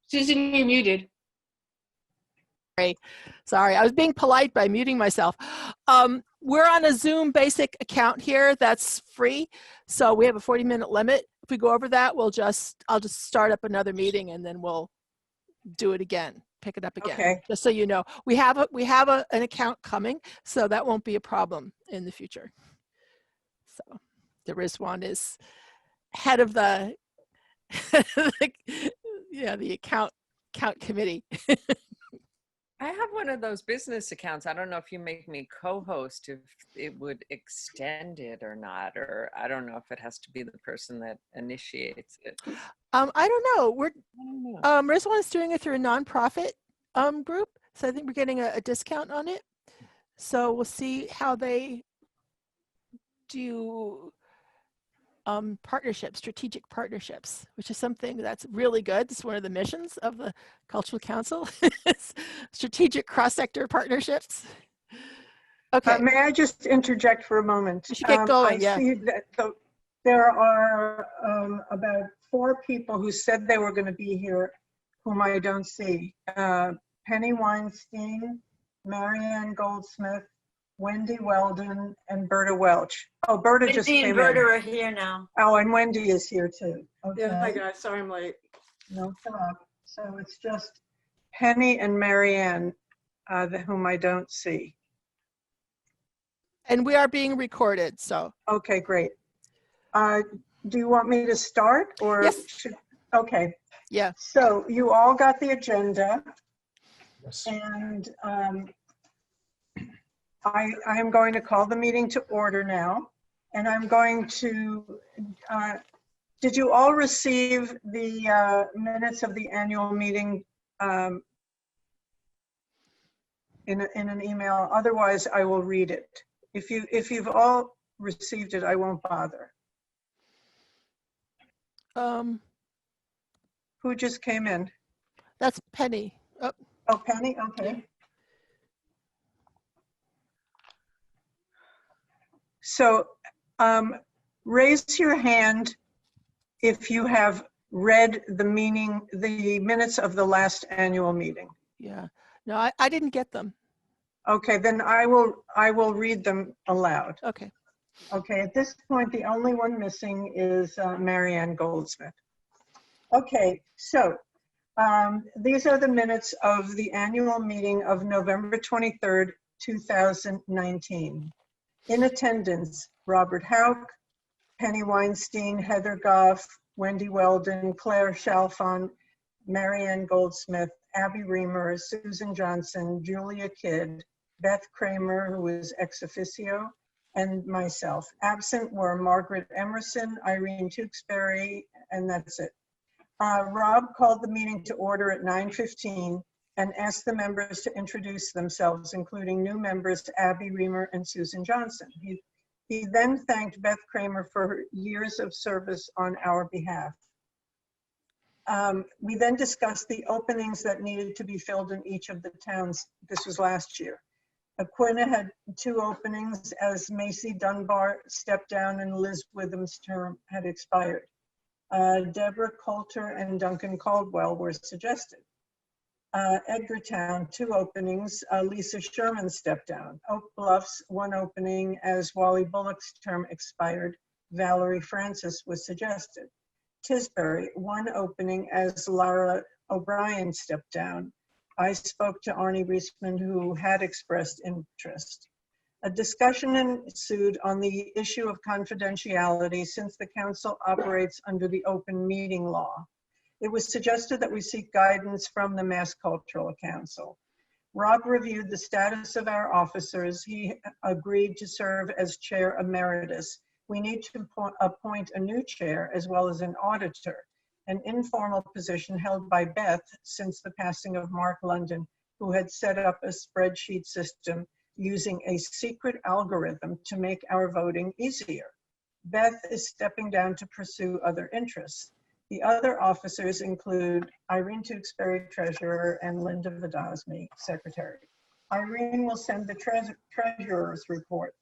Susan, you're muted. Sorry, I was being polite by muting myself. We're on a Zoom basic account here that's free. So we have a 40-minute limit. If we go over that, I'll just start up another meeting and then we'll do it again, pick it up again. Okay. Just so you know, we have an account coming, so that won't be a problem in the future. So the Rizwan is head of the the account committee. I have one of those business accounts. I don't know if you make me co-host, if it would extend it or not, or I don't know if it has to be the person that initiates it. I don't know. Rizwan is doing it through a nonprofit group, so I think we're getting a discount on it. So we'll see how they do strategic partnerships, which is something that's really good. It's one of the missions of the Cultural Council. Strategic cross-sector partnerships. Okay. May I just interject for a moment? You should get going. I see that there are about 4 people who said they were going to be here, whom I don't see. Penny Weinstein, Marianne Goldsmith, Wendy Weldon, and Berta Welch. Oh, Berta Wendy just came and Berta in. are here now. Oh, and Wendy is here too. Okay. Yeah, hi guys, sorry I'm late. No problem. So it's just Penny and Marianne, whom I don't see. And we are being recorded, so. Okay, great. Do you want me to start or? Yes. Okay. Yeah. So you all got the agenda. Yes. And I am going to call the meeting to order now. And I'm going to, did you all receive the minutes of the annual meeting in an email? Otherwise, I will read it. If you've all received it, I won't bother. Who just came in? That's Penny. Oh, Penny, okay. So raise your hand if you have read the minutes of the last annual meeting. Yeah. No, I didn't get them. Okay, then I will read them aloud. Okay. Okay, at this point, the only one missing is Marianne Goldsmith. Okay, so these are the minutes of the annual meeting of November 23rd, 2019. In attendance, Robert Hauk, Penny Weinstein, Heather Goff, Wendy Weldon, Claire Chalfant, Marianne Goldsmith, Abby Reamer, Susan Johnson, Julia Kidd, Beth Kramer, who is ex officio, and myself. Absent were Margaret Emerson, Irene Tewksbury, and that's it. Rob called the meeting to order at 9:15 and asked the members to introduce themselves, including new members Abby Reamer and Susan Johnson. He then thanked Beth Kramer for her years of service on our behalf. We then discussed the openings that needed to be filled in each of the towns. This was last year. Aquina had 2 openings as Macy Dunbar stepped down and Liz Witham's term had expired. Deborah Coulter and Duncan Caldwell were suggested. Edgartown, 2 openings. Lisa Sherman stepped down. Oak Bluffs, 1 opening as Wally Bullock's term expired. Valerie Francis was suggested. Tisbury, 1 opening as Lara O'Brien stepped down. I spoke to Arnie Reisman, who had expressed interest. A discussion ensued on the issue of confidentiality since the council operates under the open meeting law. It was suggested that we seek guidance from the Mass Cultural Council. Rob reviewed the status of our officers. He agreed to serve as chair emeritus. We need to appoint a new chair as well as an auditor, an informal position held by Beth since the passing of Mark London, who had set up a spreadsheet system using a secret algorithm to make our voting easier. Beth is stepping down to pursue other interests. The other officers include Irene Tewksbury, treasurer, and Linda Vadosny, secretary. Irene will send the treasurer's report.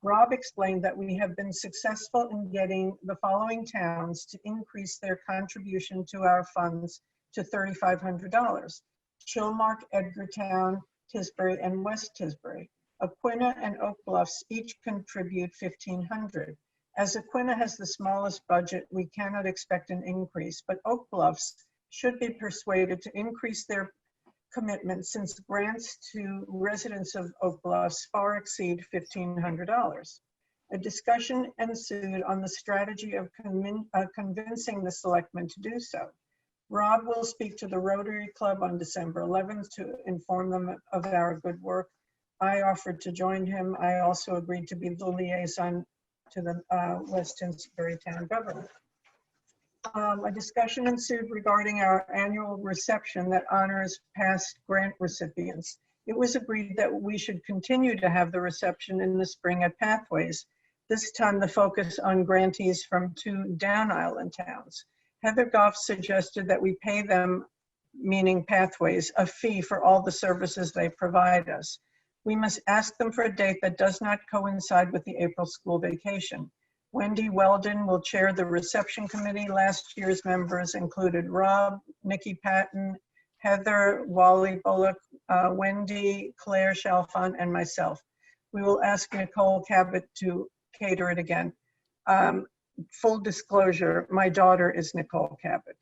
Rob explained that we have been successful in getting the following towns to increase their contribution to our funds to $3,500. Chilmark, Edgartown, Tisbury, and West Tisbury. Aquina and Oak Bluffs each contribute $1,500. As Aquina has the smallest budget, we cannot expect an increase, but Oak Bluffs should be persuaded to increase their commitment since grants to residents of Oak Bluffs far exceed $1,500. A discussion ensued on the strategy of convincing the selectmen to do so. Rob will speak to the Rotary Club on December 11th to inform them of our good work. I offered to join him. I also agreed to be the liaison to the West Tisbury Town government. A discussion ensued regarding our annual reception that honors past grant recipients. It was agreed that we should continue to have the reception in the spring at Pathways. This time the focus on grantees from 2 Down Island towns. Heather Goff suggested that we pay them, meaning Pathways, a fee for all the services they provide us. We must ask them for a date that does not coincide with the April school vacation. Wendy Weldon will chair the reception committee. Last year's members included Rob, Nikki Patton, Heather, Wally Bullock, Wendy, Claire Chalfant, and myself. We will ask Nicole Cabot to cater it again. Full disclosure, my daughter is Nicole Cabot.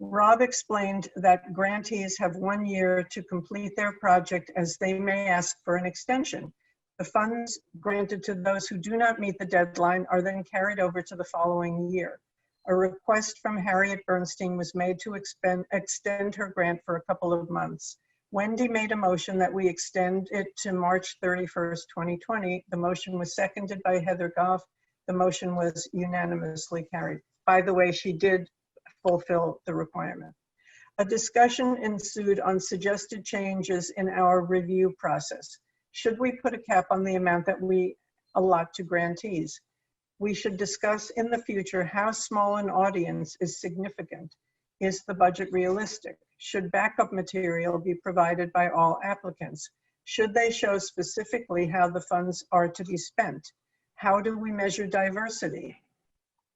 Rob explained that grantees have 1 year to complete their project as they may ask for an extension. The funds granted to those who do not meet the deadline are then carried over to the following year. A request from Harriet Bernstein was made to extend her grant for a couple of months. Wendy made a motion that we extend it to March 31st, 2020. The motion was seconded by Heather Goff. The motion was unanimously carried. By the way, she did fulfill the requirement. A discussion ensued on suggested changes in our review process. Should we put a cap on the amount that we allot to grantees? We should discuss in the future how small an audience is significant. Is the budget realistic? Should backup material be provided by all applicants? Should they show specifically how the funds are to be spent? How do we measure diversity?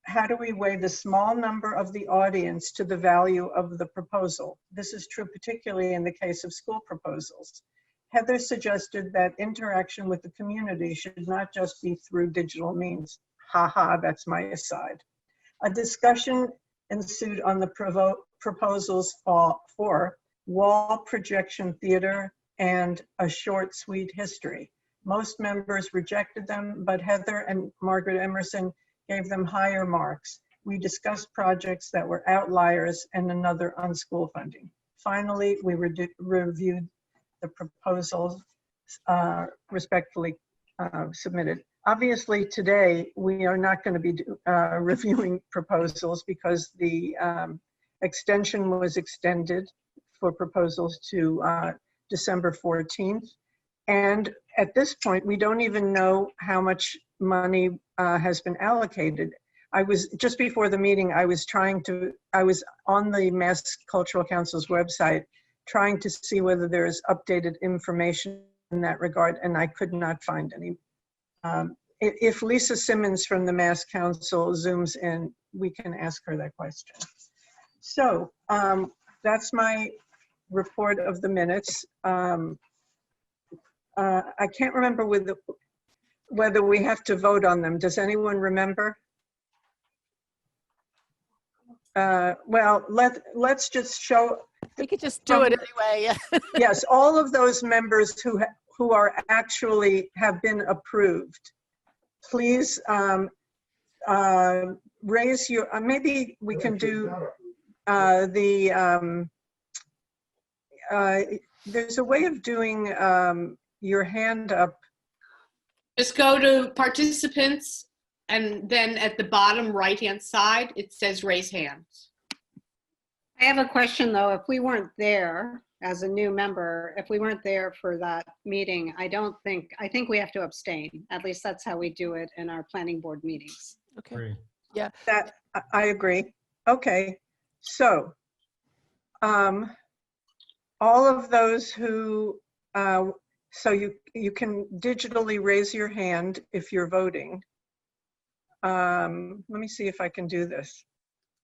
How do we weigh the small number of the audience to the value of the proposal? This is true particularly in the case of school proposals. Heather suggested that interaction with the community should not just be through digital means. Haha, that's my aside. A discussion ensued on the proposals for wall projection theater and a short, sweet history. Most members rejected them, but Heather and Margaret Emerson gave them higher marks. We discussed projects that were outliers and another on school funding. Finally, we reviewed the proposals respectfully submitted. Obviously, today, we are not going to be reviewing proposals because the extension was extended for proposals to December 14th. And at this point, we don't even know how much money has been allocated. Just before the meeting, I was on the Mass Cultural Council's website trying to see whether there is updated information in that regard, and I could not find any. If Lisa Simmons from the Mass Council zooms in, we can ask her that question. So that's my report of the minutes. I can't remember whether we have to vote on them. Does anyone remember? Well, let's just show. We could just do it anyway. Yes, all of those members who are actually have been approved. Please raise your. Maybe we can do there's a way of doing your hand up. Just go to participants, and then at the bottom right-hand side, it says raise hands. I have a question though. If we weren't there as a new member, if we weren't there for that meeting, I think we have to abstain. At least that's how we do it in our planning board meetings. Okay. Great. Yeah. That I agree. Okay. So all of those who, so you can digitally raise your hand if you're voting. Let me see if I can do this.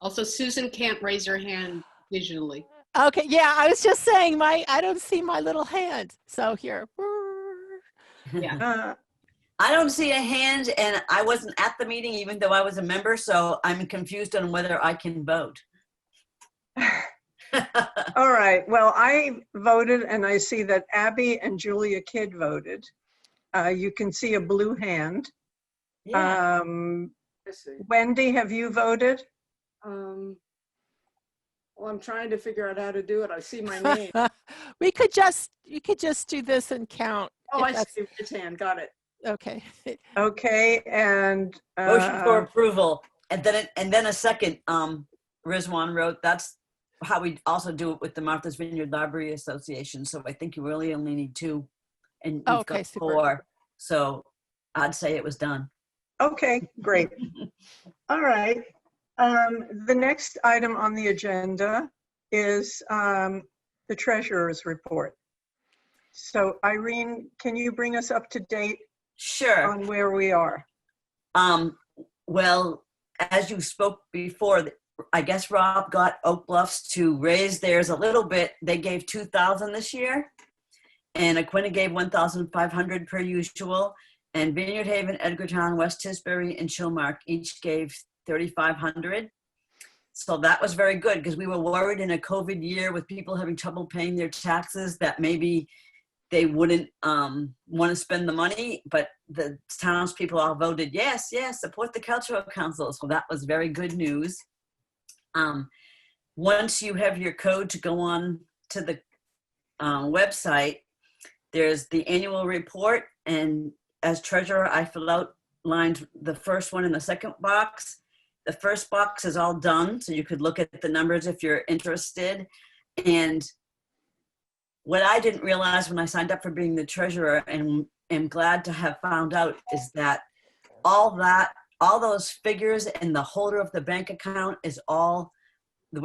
Also, Susan can't raise her hand visually. Okay, yeah, I was just saying I don't see my little hand. So here. Yeah. I don't see a hand, and I wasn't at the meeting, even though I was a member, so I'm confused on whether I can vote. All right, well, I voted and I see that Abby and Julia Kidd voted. You can see a blue hand. Yeah. I see. Wendy, have you voted? Well, I'm trying to figure out how to do it. I see my name. You could just do this and count. Oh, if I that's- see his hand. Got it. Okay. Okay, and Motion for approval, and then a second, Rizwan wrote, that's how we also do it with the Martha's Vineyard Library Association, so I think you really only need 2, and you've Okay, got super. 4, so I'd say it was done. okay, great. All right. The next item on the agenda is the treasurer's report. So Irene, can you bring us up to date Sure. on where we are? Well, as you spoke before, I guess Rob got Oak Bluffs to raise theirs a little bit. They gave 2,000 this year, and Aquina gave 1,500 per usual, and Vineyard Haven, Edgartown, West Tisbury, and Chilmark each gave 3,500. So that was very good, because we were worried in a COVID year with people having trouble paying their taxes that maybe they wouldn't want to spend the money, but the townspeople all voted yes, support the cultural council. So that was very good news. Once you have your code to go on to the website, there's the annual report, and as treasurer, I outlined the first one in the second box. The first box is all done, so you could look at the numbers if you're interested. And what I didn't realize when I signed up for being the treasurer, and am glad to have found out, is that all those figures and the holder of the bank account is all the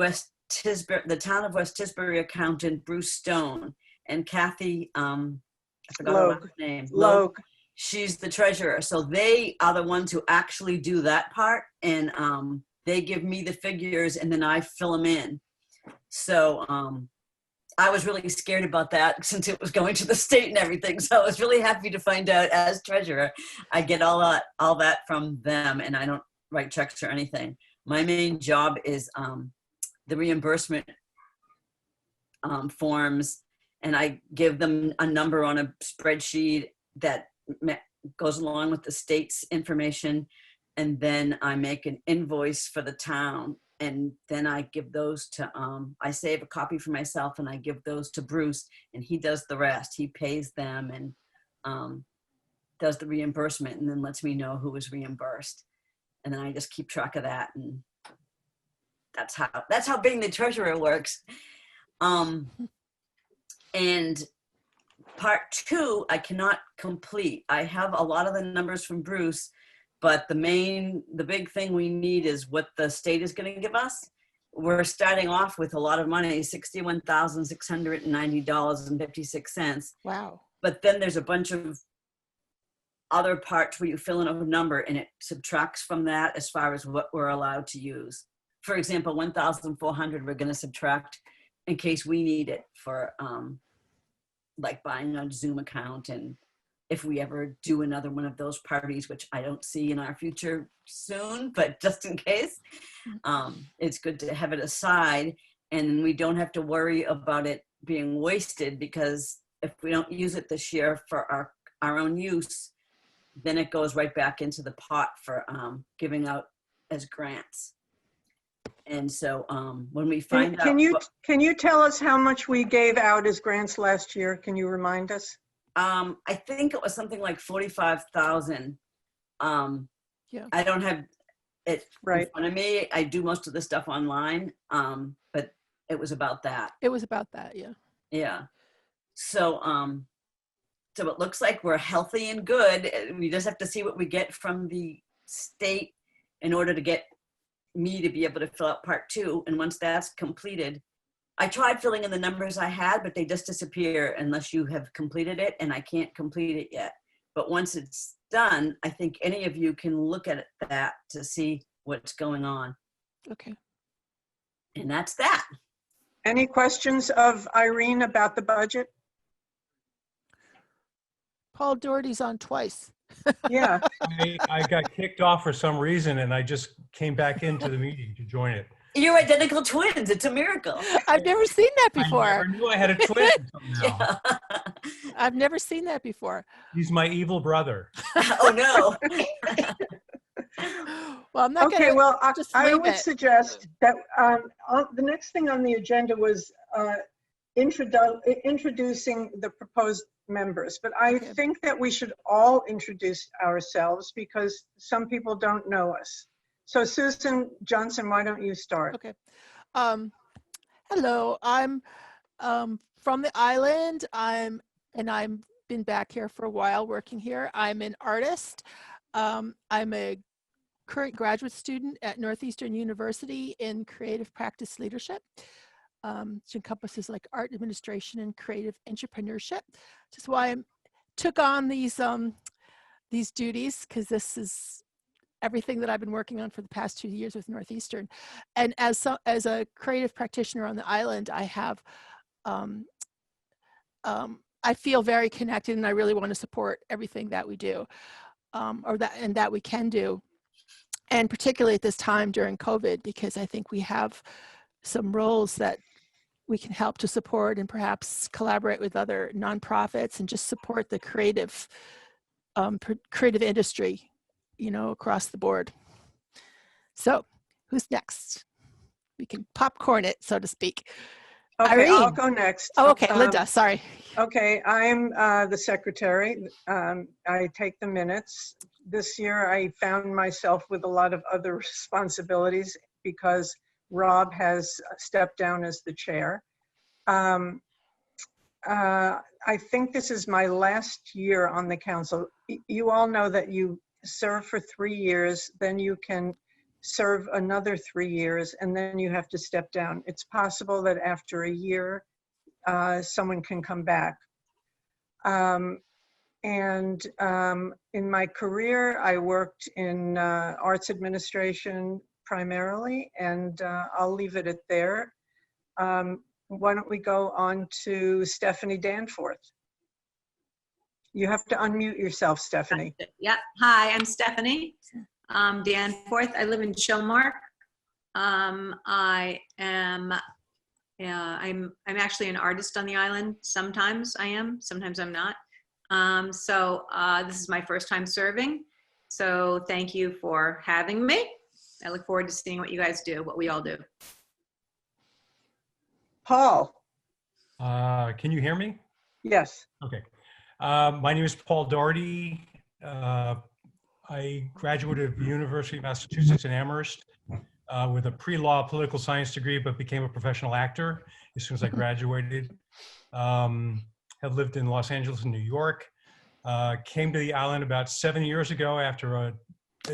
town of West Tisbury accountant, Bruce Stone, and Kathy, I forgot her last name. Logue. She's the treasurer. So they are the ones who actually do that part, and they give me the figures and then I fill them in. So I was really scared about that since it was going to the state and everything. So I was really happy to find out as treasurer, I get all that from them, and I don't write checks or anything. My main job is the reimbursement forms, and I give them a number on a spreadsheet that goes along with the state's information, and then I make an invoice for the town, and then I give those to I save a copy for myself and I give those to Bruce, and he does the rest. He pays them and does the reimbursement, and then lets me know who was reimbursed, and then I just keep track of that, and that's how being the treasurer works. And part 2, I cannot complete. I have a lot of the numbers from Bruce, but the big thing we need is what the state is going to give us. We're starting off with a lot of money, $61,690.56. Wow. But then there's a bunch of other parts where you fill in a number and it subtracts from that as far as what we're allowed to use. For example, 1,400 we're going to subtract in case we need it for like buying a Zoom account, and if we ever do another one of those parties, which I don't see in our future soon, but just in case, it's good to have it aside, and we don't have to worry about it being wasted, because if we don't use it this year for our own use, then it goes right back into the pot for giving out as grants. And so when we find out, can you tell us how much we gave out as grants last year? Can you remind us? I think it was something like 45,000. Yeah. I don't have it Right. in front of me. I do most of the stuff online, but it was about that. It was about that, yeah. Yeah. So so it looks like we're healthy and good. We just have to see what we get from the state in order to get me to be able to fill out part 2. And once that's completed, I tried filling in the numbers I had, but they just disappear unless you have completed it, and I can't complete it yet. But once it's done, I think any of you can look at that to see what's going on. Okay. And that's that. Any questions of Irene about the budget? Paul Doherty's on twice. Yeah, I got kicked off for some reason and I just came back into the meeting to join it. You're identical twins. It's a miracle. I've never seen that I before. never knew I had a twin until now. Yeah. I've never seen that before. He's my evil brother. Oh, no. Well, I'm not okay, gonna well, just I leave would it. suggest that the next thing on the agenda was introducing the proposed members, but I Okay. think that we should all introduce ourselves because some people don't know us. So Susan Johnson, why don't you start? Okay. Hello, I'm from the island. I've been back here for a while working here. I'm an artist. I'm a current graduate student at Northeastern University in creative practice leadership, which encompasses like art administration and creative entrepreneurship. Which is why I took on these duties, because this is everything that I've been working on for the past 2 years with Northeastern. And as a creative practitioner on the island, I have, I feel very connected, and I really want to support everything that we do, that we can do. And particularly at this time during COVID, because I think we have some roles that we can help to support and perhaps collaborate with other nonprofits and just support the creative industry, across the board. So who's next? We can popcorn it, so to speak. Okay, I'll Irene. go next. Oh, okay, Linda, sorry. Okay, I'm the secretary. I take the minutes. This year I found myself with a lot of other responsibilities because Rob has stepped down as the chair. I think this is my last year on the council. You all know that you serve for 3 years, then you can serve another 3 years, and then you have to step down. It's possible that after a year, someone can come back. In my career, I worked in arts administration primarily, and I'll leave it at there. Why don't we go on to Stephanie Danforth? You have to unmute yourself, Stephanie. Yep. Hi, I'm Stephanie Danforth. I live in Shellmark. I'm actually an artist on the island. Sometimes I am, sometimes I'm not. This is my first time serving. So thank you for having me. I look forward to seeing what you guys do, what we all do. Paul. Can you hear me? Yes. Okay. My name is Paul Doherty. I graduated of the University of Massachusetts in Amherst with a pre-law political science degree, but became a professional actor as soon as I graduated. Have lived in Los Angeles and New York. Came to the island about 7 years ago after a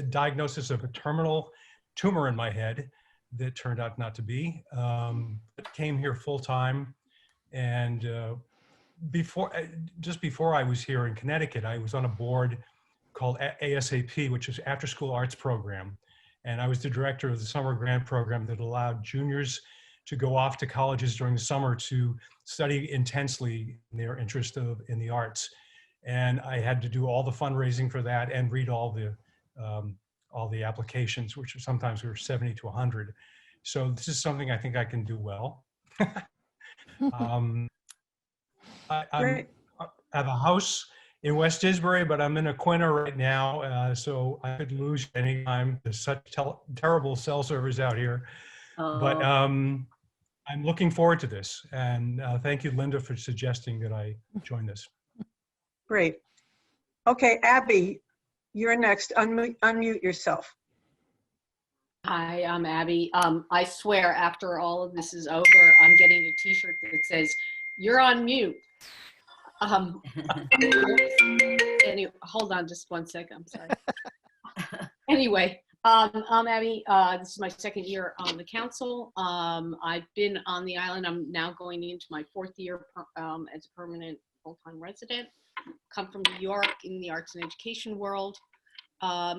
diagnosis of a terminal tumor in my head that turned out not to be. Came here full time, and just before I was here in Connecticut, I was on a board called ASAP, which is After School Arts Program, and I was the director of the summer grant program that allowed juniors to go off to colleges during the summer to study intensely in their interest in the arts. And I had to do all the fundraising for that and read all the applications, which sometimes were 70 to 100. So this is something I think I can do well. I have a house in West Disbury, but I'm in Aquina right now, so I could lose anytime. There's such terrible cell service out here. But I'm looking forward to this. And thank you, Linda, for suggesting that I join this. Great. Okay, Abby, you're next. Unmute yourself. Hi, I'm Abby. I swear after all of this is over, I'm getting a t-shirt that says, "You're on mute." Anyway, hold on just 1 second, I'm sorry. Anyway, I'm Abby. This is my second year on the council. I've been on the island. I'm now going into my 4th year as a permanent full-time resident. Come from New York in the arts and education world.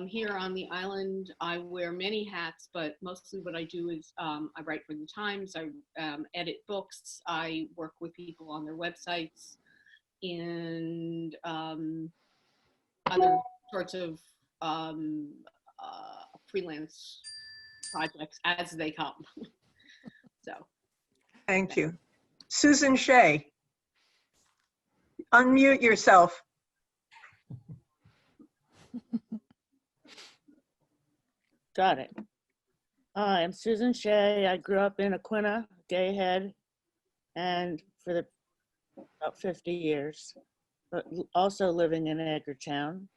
Here on the island, I wear many hats, but mostly what I do is I write for the Times, I edit books, I work with people on their websites, and other sorts of freelance projects as they come. So. Thank you. Susan Shea, unmute yourself. Got it. Hi, I'm Susan Shea. I grew up in Aquina, Gay Head, and for about 50 years, but also living in Edgartown.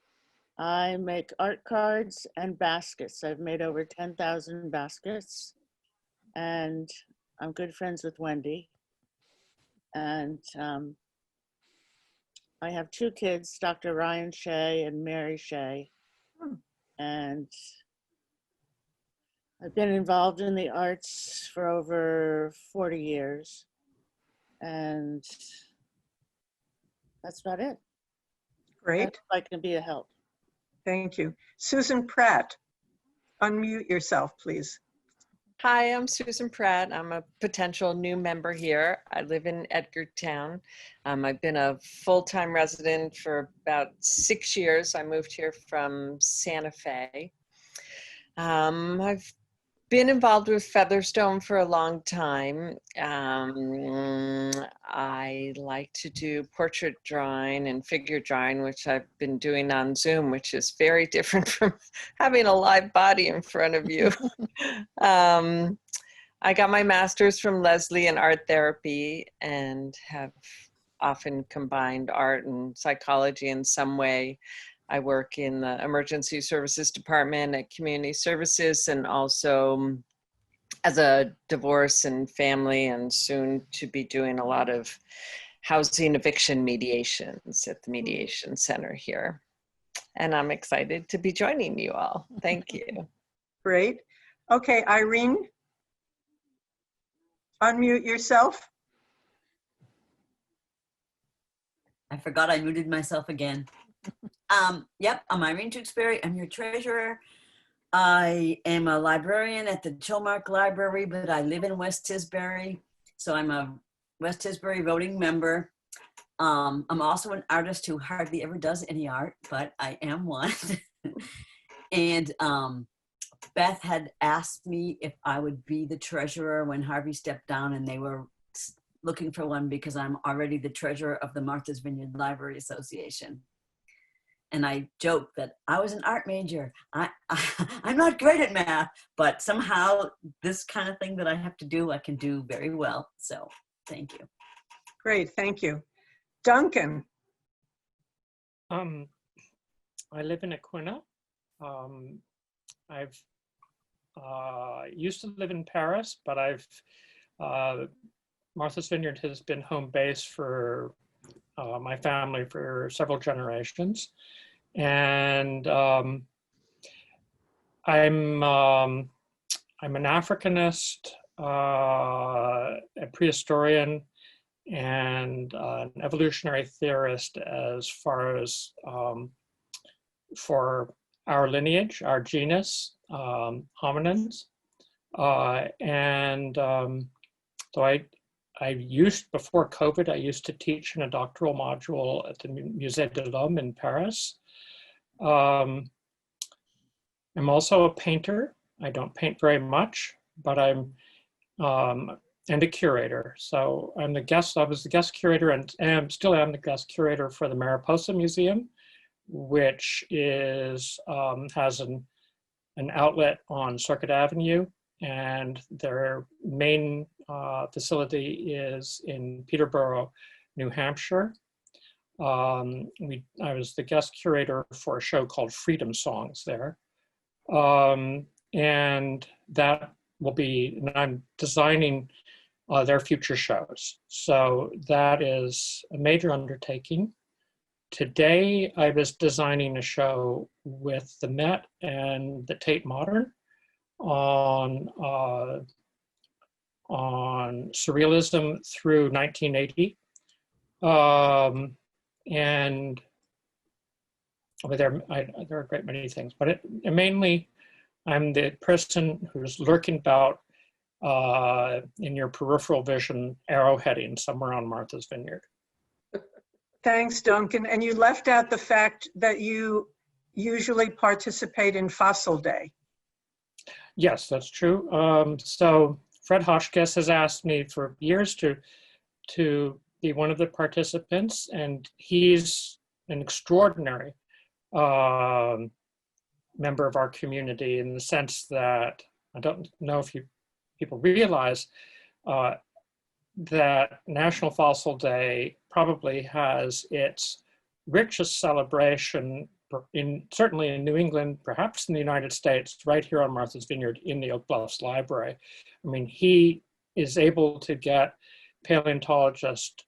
I make art cards and baskets. I've made over 10,000 baskets, and I'm good friends with Wendy. And I have two kids, Dr. Ryan Shea and Mary Shea. And I've been involved in the arts for over 40 years. And that's about it. Great. I hope I can be a help. Thank you. Susan Pratt, unmute yourself, please. Hi, I'm Susan Pratt. I'm a potential new member here. I live in Edgartown. I've been a full-time resident for about 6 years. I moved here from Santa Fe. I've been involved with Featherstone for a long time. I like to do portrait drawing and figure drawing, which I've been doing on Zoom, which is very different from having a live body in front of you. I got my master's from Leslie in art therapy and have often combined art and psychology in some way. I work in the emergency services department at community services, and also as a divorce and family, and soon to be doing a lot of housing eviction mediations at the mediation center here. And I'm excited to be joining you all. Thank you. Great. Okay, Irene, unmute yourself. I forgot I muted myself again. Yep, I'm Irene Tewksbury. I'm your treasurer. I am a librarian at the Chilmark Library, but I live in West Tisbury. So I'm a West Tisbury voting member. I'm also an artist who hardly ever does any art, but I am one. And Beth had asked me if I would be the treasurer when Harvey stepped down, and they were looking for one because I'm already the treasurer of the Martha's Vineyard Library Association. And I joked that I was an art major. I'm not great at math, but somehow this kind of thing that I have to do, I can do very well. So thank you. Great, thank you. Duncan. I live in Aquina. I've used to live in Paris, but Martha's Vineyard has been home base for my family for several generations. And I'm an Africanist, a prehistorian, and an evolutionary theorist as far as for our lineage, our genus, hominins. So I used, before COVID, I used to teach in a doctoral module at the Musée de l'Homme in Paris. I'm also a painter. I don't paint very much, but I'm, and a curator. So I was the guest curator and still am the guest curator for the Mariposa Museum, which is, has an outlet on Circuit Avenue, and their main facility is in Peterborough, New Hampshire. I was the guest curator for a show called Freedom Songs there. And that will be, and I'm designing their future shows. So that is a major undertaking. Today, I was designing a show with the Met and the Tate Modern on surrealism through 1980. And there are a great many things, but mainly I'm the person who's lurking about in your peripheral vision, arrowheading somewhere on Martha's Vineyard. Thanks, Duncan. And you left out the fact that you usually participate in Fossil Day. Yes, that's true. So Fred Hotchkiss has asked me for years to be one of the participants, and he's an extraordinary member of our community in the sense that I don't know if people realize that National Fossil Day probably has its richest celebration certainly in New England, perhaps in the United States, right here on Martha's Vineyard in the Oak Bluffs Library. I mean, he is able to get paleontologists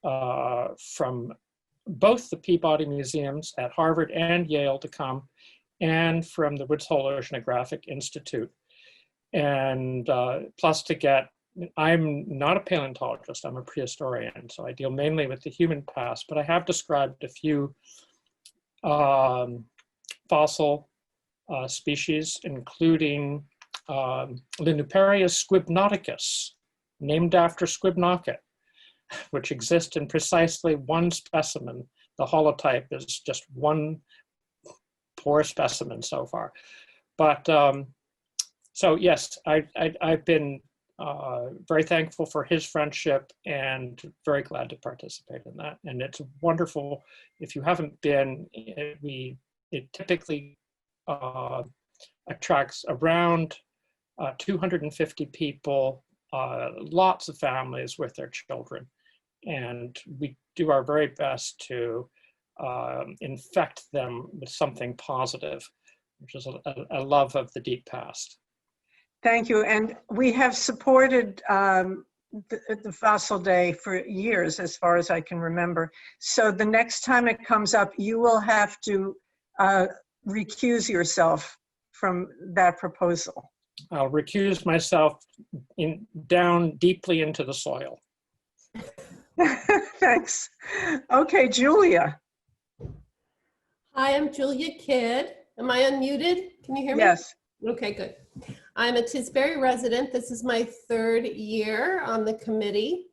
from both the Peabody Museums at Harvard and Yale to come, and from the Woods Hole Oceanographic Institute. And plus to get, I'm not a paleontologist, I'm a prehistorian, so I deal mainly with the human past, but I have described a few fossil species, including Linuparius squibnauticus, named after Squibnaucket, which exists in precisely one specimen. The holotype is just one poor specimen so far. But so yes, I've been very thankful for his friendship and very glad to participate in that. And it's wonderful. If you haven't been, it typically attracts around 250 people, lots of families with their children. And we do our very best to infect them with something positive, which is a love of the deep past. Thank you. And we have supported the Fossil Day for years, as far as I can remember. So the next time it comes up, you will have to recuse yourself from that proposal. I'll recuse myself down deeply into the soil. Thanks. Okay, Julia. Hi, I'm Julia Kidd. Am I unmuted? Can you hear me? Yes. Okay, good. I'm a Tisbury resident. This is my 3rd year on the committee.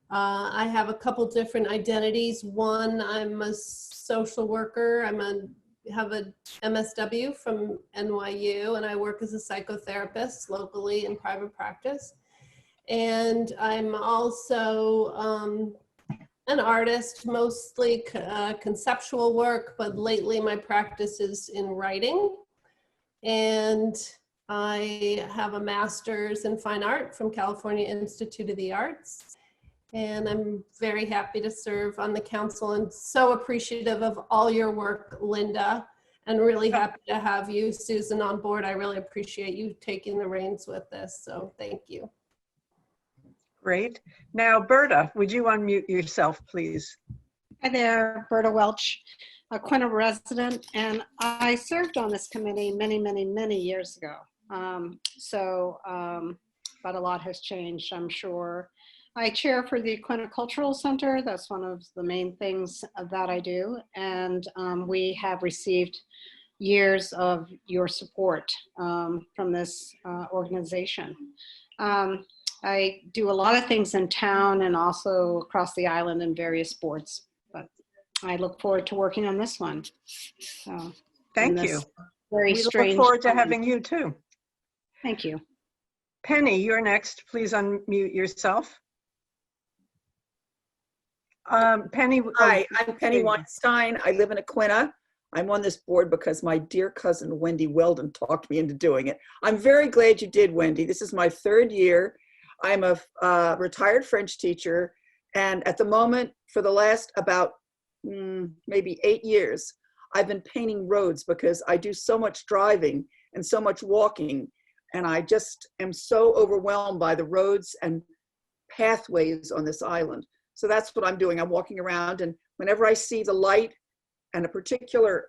I have a couple different identities. One, I'm a social worker. Have a MSW from NYU, and I work as a psychotherapist locally in private practice. And I'm also an artist, mostly conceptual work, but lately my practice is in writing. And I have a master's in fine art from California Institute of the Arts. And I'm very happy to serve on the council and so appreciative of all your work, Linda, and really happy to have you, Susan, on board. I really appreciate you taking the reins with this, so thank you. Great. Now, Berta, would you unmute yourself, please? Hi there, Berta Welch, a Quina resident, and I served on this committee many, many, many years ago. But a lot has changed, I'm sure. I chair for the Quina Cultural Center. That's one of the main things that I do. And we have received years of your support from this organization. I do a lot of things in town and also across the island in various boards, but I look forward to working on this one. So, Thank you. Very we strange. look forward to having you too. Thank you. Penny, you're next. Please unmute yourself. Penny. Hi, I'm Penny Weinstein. I live in Aquina. I'm on this board because my dear cousin, Wendy Weldon, talked me into doing it. I'm very glad you did, Wendy. This is my 3rd year. I'm a retired French teacher. And at the moment, for the last about maybe 8 years, I've been painting roads because I do so much driving and so much walking. And I just am so overwhelmed by the roads and pathways on this island. So that's what I'm doing. I'm walking around, and whenever I see the light and a particular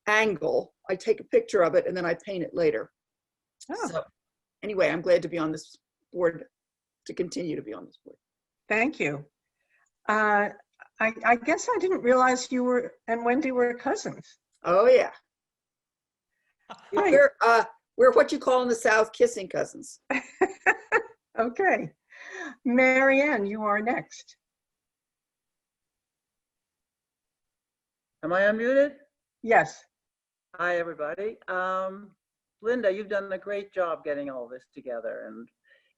angle, I take a picture of it and then I paint it later. Oh. So anyway, I'm glad to be on this board, to continue to be on this board. Thank you. I guess I didn't realize you and Wendy were cousins. Oh, yeah. We're what you call in the South kissing cousins. Okay. Marianne, you are next. Am I unmuted? Yes. Hi, everybody. Linda, you've done a great job getting all this together and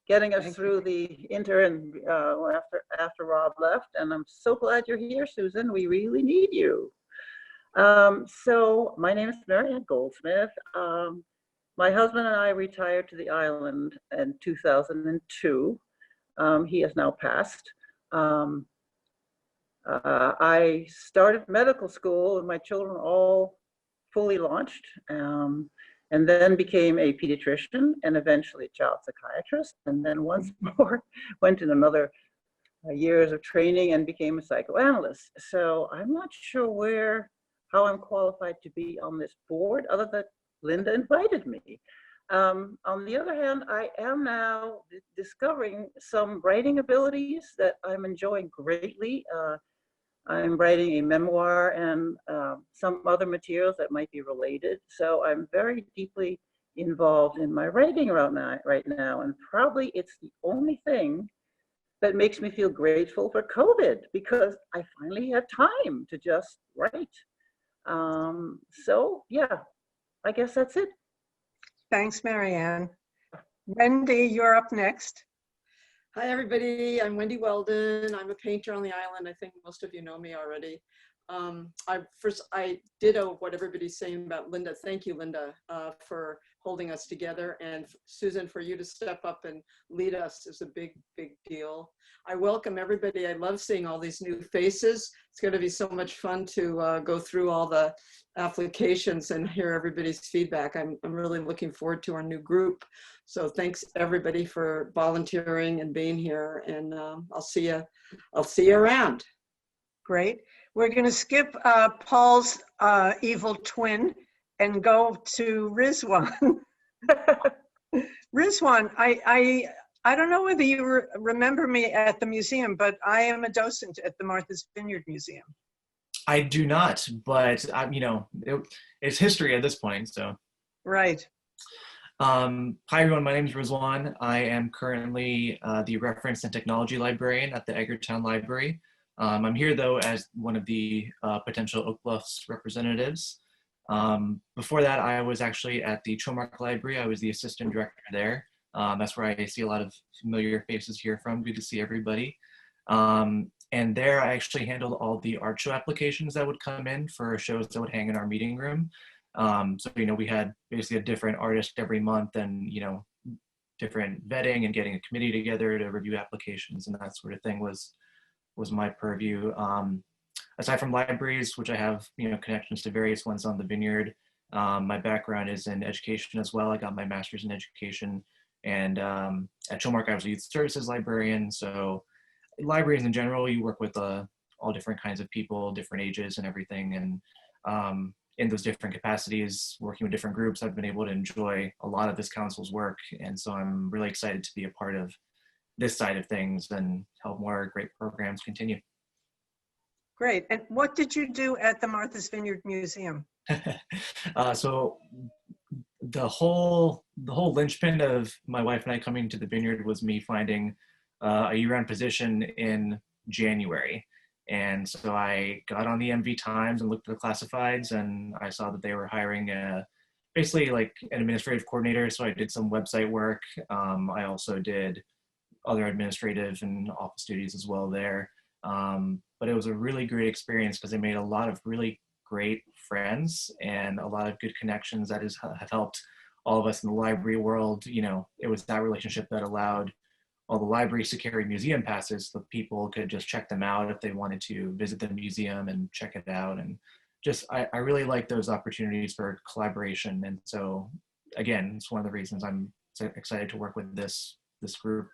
getting us through the interim after Rob left. And I'm so glad you're here, Susan. We really need you. So my name is Marianne Goldsmith. My husband and I retired to the island in 2002. He has now passed. I started medical school and my children all fully launched, and then became a pediatrician and eventually a child psychiatrist. And then once more went in another years of training and became a psychoanalyst. So I'm not sure how I'm qualified to be on this board other than Linda invited me. On the other hand, I am now discovering some writing abilities that I'm enjoying greatly. I'm writing a memoir and some other materials that might be related. So I'm very deeply involved in my writing right now. And probably it's the only thing that makes me feel grateful for COVID, because I finally had time to just write. So yeah, I guess that's it. Thanks, Marianne. Wendy, you're up next. Hi, everybody. I'm Wendy Weldon. I'm a painter on the island. I think most of you know me already. I ditto what everybody's saying about Linda. Thank you, Linda, for holding us together. And Susan, for you to step up and lead us is a big, big deal. I welcome everybody. I love seeing all these new faces. It's going to be so much fun to go through all the applications and hear everybody's feedback. I'm really looking forward to our new group. So thanks everybody for volunteering and being here. And I'll see you around. Great. We're going to skip Paul's evil twin and go to Rizwan. Rizwan, I don't know whether you remember me at the museum, but I am a docent at the Martha's Vineyard Museum. I do not, but it's history at this point, so. Right. Hi everyone, my name is Rizwan. I am currently the Reference and Technology Librarian at the Edgartown Library. I'm here though as one of the potential Oak Bluffs representatives. Before that, I was actually at the Chomark Library. I was the assistant director there. That's where I see a lot of familiar faces here from. Good to see everybody. And there I actually handled all the art show applications that would come in for shows that would hang in our meeting room. So, we had basically a different artist every month and, different vetting and getting a committee together to review applications and that sort of thing was my purview. Aside from libraries, which I have, connections to various ones on the Vineyard, my background is in education as well. I got my master's in education, and at Chomark, I was a youth services librarian. So libraries in general, you work with all different kinds of people, different ages and everything. And in those different capacities, working with different groups, I've been able to enjoy a lot of this council's work. And so I'm really excited to be a part of this side of things and help more great programs continue. Great. And what did you do at the Martha's Vineyard Museum? So the whole linchpin of my wife and I coming to the Vineyard was me finding a year-round position in January. And so I got on the MV Times and looked at the classifieds, and I saw that they were hiring basically like an administrative coordinator. So I did some website work. I also did other administrative and office duties as well there. But it was a really great experience because I made a lot of really great friends and a lot of good connections that have helped all of us in the library world. It was that relationship that allowed all the libraries to carry museum passes so people could just check them out if they wanted to visit the museum and check it out. And just, I really like those opportunities for collaboration. And so again, it's one of the reasons I'm so excited to work with this group.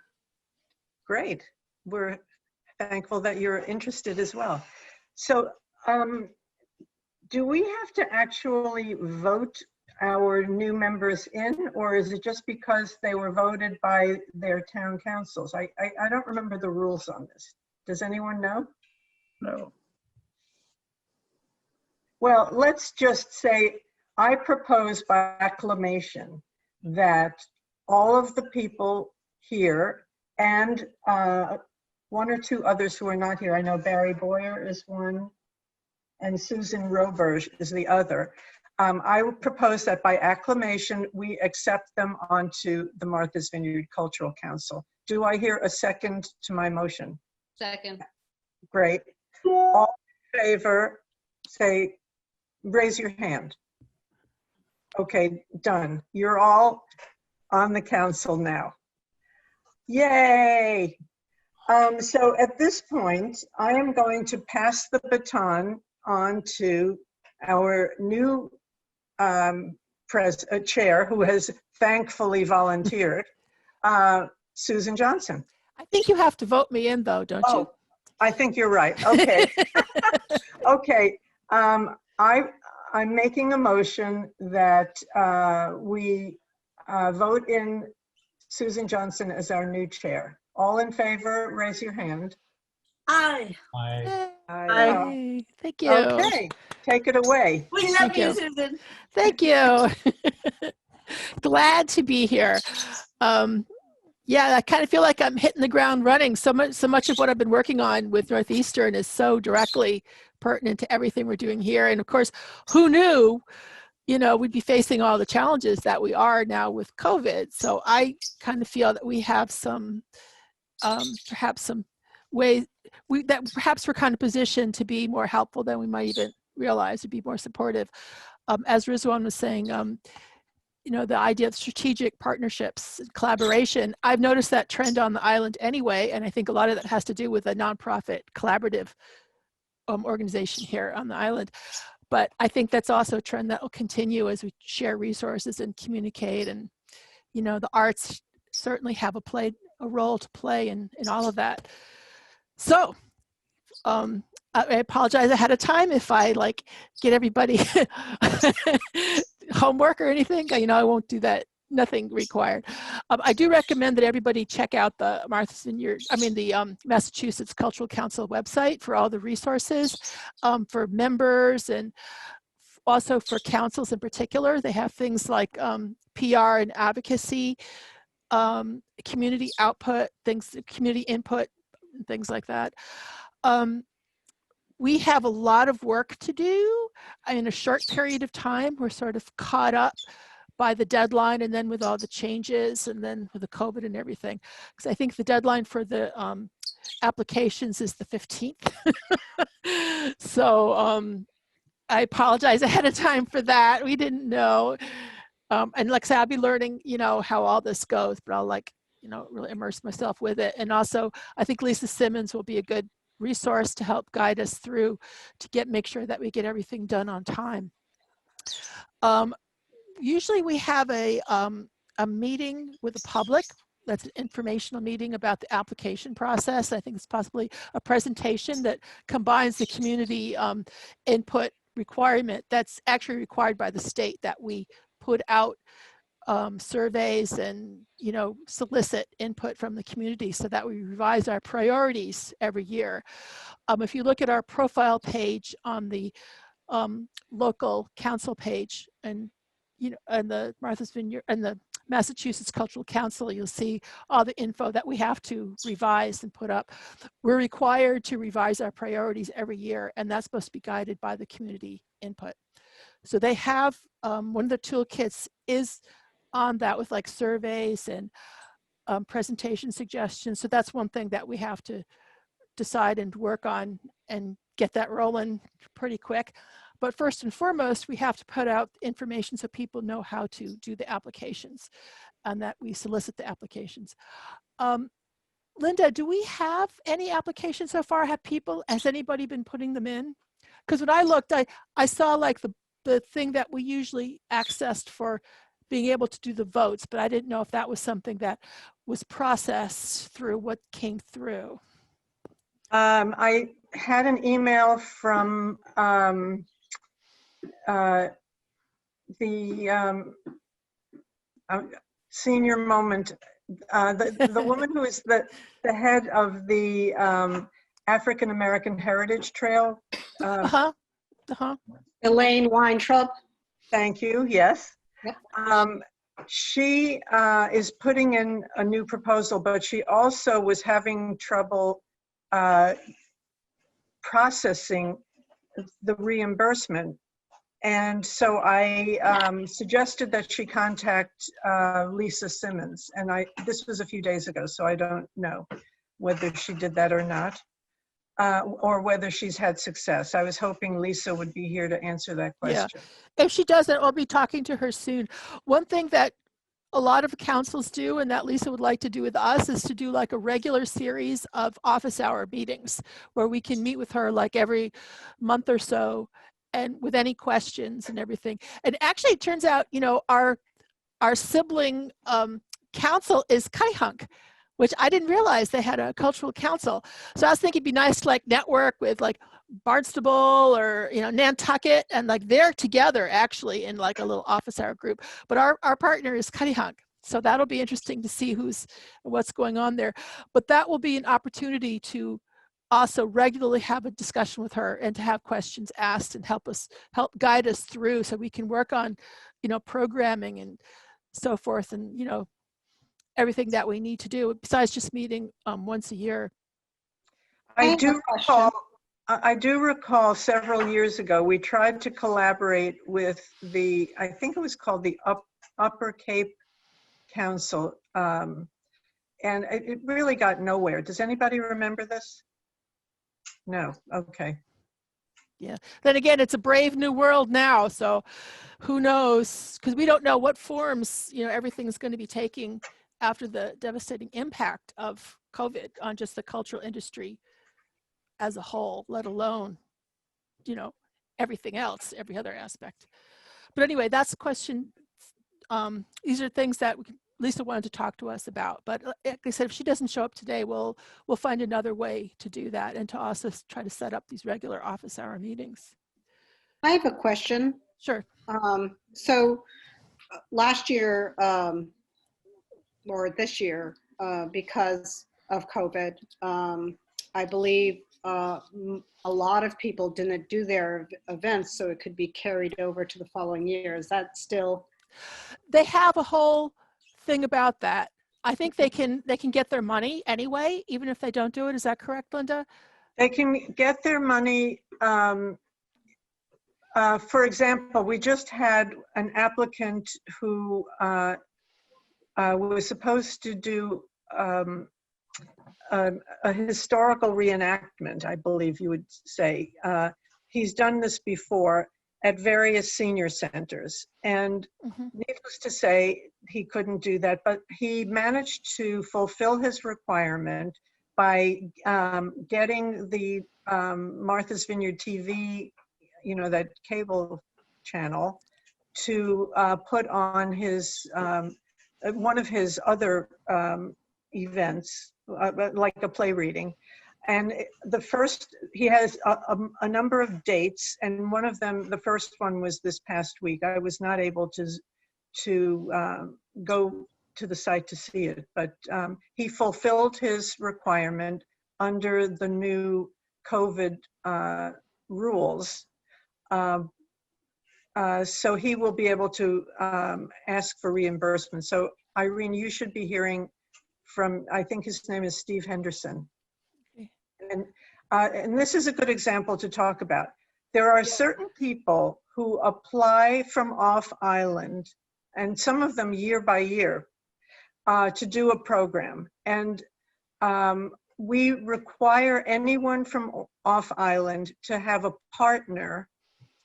Great. We're thankful that you're interested as well. So do we have to actually vote our new members in, or is it just because they were voted by their town councils? I don't remember the rules on this. Does anyone know? No. Well, let's just say I propose by acclamation that all of the people here and one or two others who are not here, I know Barry Boyer is one and Susan Roberge is the other. I would propose that by acclamation, we accept them onto the Martha's Vineyard Cultural Council. Do I hear a second to my motion? Second. Great. All in favor, say, raise your hand. Okay, done. You're all on the council now. Yay. So at this point, I am going to pass the baton on to our new chair, who has thankfully volunteered, Susan Johnson. I think you have to vote me in though, don't you? Oh, I think you're right. Okay. Okay. I'm making a motion that we vote in Susan Johnson as our new chair. All in favor, raise your hand. Aye. Aye. Aye. Thank you. Okay, take it away. We love you, Susan. Thank you. Glad to be here. Yeah, I kind of feel like I'm hitting the ground running. So much of what I've been working on with Northeastern is so directly pertinent to everything we're doing here. And of course, who knew, we'd be facing all the challenges that we are now with COVID. So I kind of feel that we have some, perhaps some ways that perhaps we're kind of positioned to be more helpful than we might even realize, to be more supportive. As Rizwan was saying, the idea of strategic partnerships, collaboration, I've noticed that trend on the island anyway, and I think a lot of that has to do with a nonprofit collaborative organization here on the island. But I think that's also a trend that will continue as we share resources and communicate, and the arts certainly have a role to play in all of that. So I apologize ahead of time if I get everybody homework or anything. I won't do that. Nothing required. I do recommend that everybody check out the the Massachusetts Cultural Council website for all the resources for members and also for councils in particular. They have things like PR and advocacy, community output, community input, things like that. We have a lot of work to do in a short period of time. We're sort of caught up by the deadline, and then with all the changes, and then with the COVID and everything. Because I think the deadline for the applications is the 15th. So I apologize ahead of time for that. We didn't know. And like I said, I'll be learning, how all this goes, but I'll really immerse myself with it. And also, I think Lisa Simmons will be a good resource to help guide us through to make sure that we get everything done on time. Usually we have a meeting with the public. That's an informational meeting about the application process. I think it's possibly a presentation that combines the community input requirement that's actually required by the state, that we put out surveys and solicit input from the community so that we revise our priorities every year. If you look at our profile page on the local council page and and the Martha's Vineyard and the Massachusetts Cultural Council, you'll see all the info that we have to revise and put up. We're required to revise our priorities every year, and that's supposed to be guided by the community input. So they have one of the toolkits is on that with surveys and presentation suggestions. So that's one thing that we have to decide and work on and get that rolling pretty quick. But first and foremost, we have to put out information so people know how to do the applications and that we solicit the applications. Linda, do we have any applications so far? Has anybody been putting them in? Because when I looked, I saw the thing that we usually accessed for being able to do the votes, but I didn't know if that was something that was processed through what came through. I had an email from the senior moment, the woman who is the head of the African American Heritage Trail. Elaine Weintraub. Thank you, yes. Yep. She is putting in a new proposal, but she also was having trouble processing the reimbursement. And so I suggested that she contact Lisa Simmons. And this was a few days ago, so I don't know whether she did that or not, or whether she's had success. I was hoping Lisa would be here to answer that question. Yeah. If she doesn't, I'll be talking to her soon. One thing that a lot of councils do, and that Lisa would like to do with us, is to do like a regular series of office hour meetings where we can meet with her like every month or so, and with any questions and everything. And actually it turns out, you know, our sibling council is Kaihunk, which I didn't realize they had a cultural council. So I was thinking it'd be nice to like network with like Barnstable or, you know, Nantucket, and like they're together actually in like a little office hour group. But our partner is Kaihunk. So that'll be interesting to see what's going on there. But that will be an opportunity to also regularly have a discussion with her and to have questions asked and help guide us through so we can work on, you know, programming and so forth, and, you know, everything that we need to do besides just meeting once a year. I do recall several years ago, we tried to collaborate with I think it was called the Upper Cape Council, and it really got nowhere. Does anybody remember this? No, okay. Yeah, then again, it's a brave new world now, so who knows? Because we don't know what forms, you know, everything's going to be taking after the devastating impact of COVID on just the cultural industry as a whole, let alone, you know, everything else, every other aspect. But anyway, that's a question. These are things that Lisa wanted to talk to us about. But like I said, if she doesn't show up today, we'll find another way to do that and to also try to set up these regular office hour meetings. I have a question. Sure. So last year, or this year, because of COVID, I believe a lot of people didn't do their events, so it could be carried over to the following year. Is that still? They have a whole thing about that. I think they can get their money anyway, even if they don't do it. Is that correct, Linda? They can get their money. For example, we just had an applicant who was supposed to do a historical reenactment, I believe you would say. He's done this before at various senior centers, and needless to say, he couldn't do that, but he managed to fulfill his requirement by getting the Martha's Vineyard TV, you know, that cable channel, to put on his one of his other events, like a play reading. And he has a number of dates, and one of them, the first one was this past week. I was not able to go to the site to see it, but he fulfilled his requirement under the new COVID rules. So he will be able to ask for reimbursement. So Irene, you should be hearing from, I think his name is Steve Henderson. And this is a good example to talk about. There are certain people who apply from off island, and some of them year by year, to do a program. And we require anyone from off island to have a partner.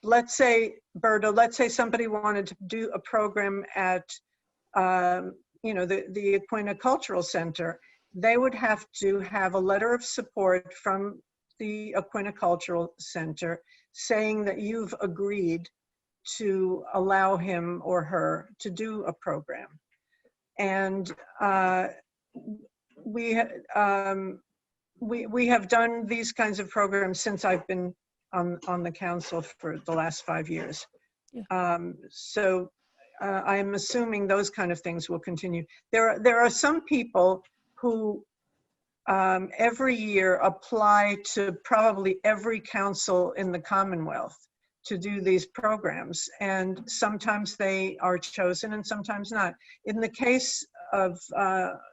Let's say, Berto, let's say somebody wanted to do a program at you know, the Aquinnah Cultural Center. They would have to have a letter of support from the Aquinnah Cultural Center saying that you've agreed to allow him or her to do a program. And we have done these kinds of programs since I've been on the council for the last 5 years. Yeah. So I'm assuming those kind of things will continue. There are some people who every year apply to probably every council in the Commonwealth. to do these programs. And sometimes they are chosen and sometimes not. In the case of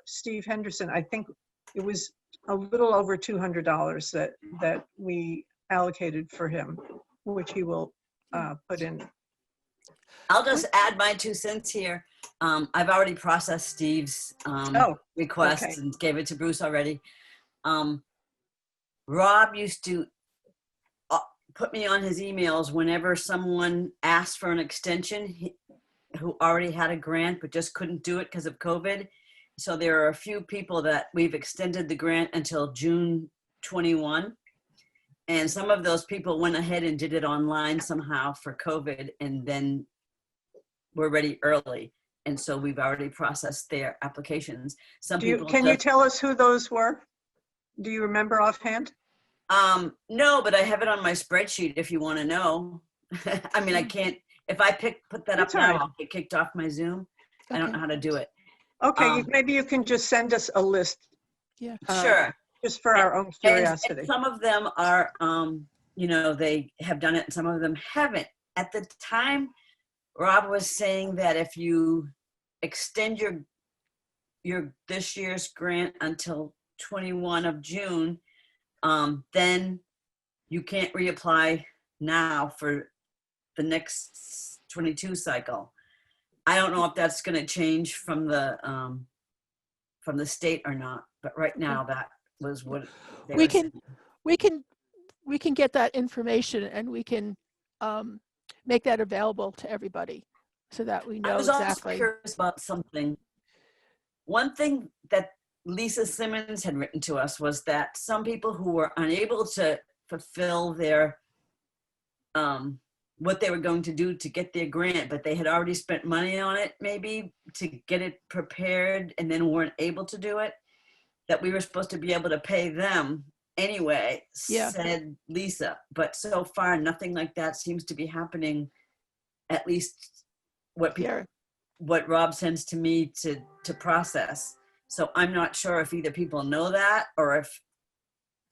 Steve Henderson, I think it was a little over $200 that we allocated for him, which he will put in. I'll just add my 2 cents here. I've already processed Steve's request okay. and gave it to Bruce already. Rob used to put me on his emails whenever someone asked for an extension who already had a grant but just couldn't do it because of COVID. So there are a few people that we've extended the grant until June 21. And some of those people went ahead and did it online somehow for COVID, and then we're ready early. And so we've already processed their applications. Some people Can you tell us who those were? Do you remember offhand? No, but I have it on my spreadsheet if you want to know. I mean, I can't, if I put that up now, I'll get kicked off my Zoom. I don't know how to do it. Okay, maybe you can just send us a list. Yeah. Sure. Just for our own curiosity. And some of them are, you know, they have done it and some of them haven't. At the time, Rob was saying that if you extend your this year's grant until 21 of June, then you can't reapply now for the next 22 cycle. I don't know if that's going to change from the state or not, but right now that was what they were saying. We can get that information and we can make that available to everybody so that we know exactly. I was also curious about something. One thing that Lisa Simmons had written to us was that some people who were unable to fulfill their what they were going to do to get their grant, but they had already spent money on it maybe to get it prepared and then weren't able to do it, that we were supposed to be able to pay them anyway, said Lisa. But so far, nothing like that seems to be happening, at least what Rob sends to me to process. So I'm not sure if either people know that or if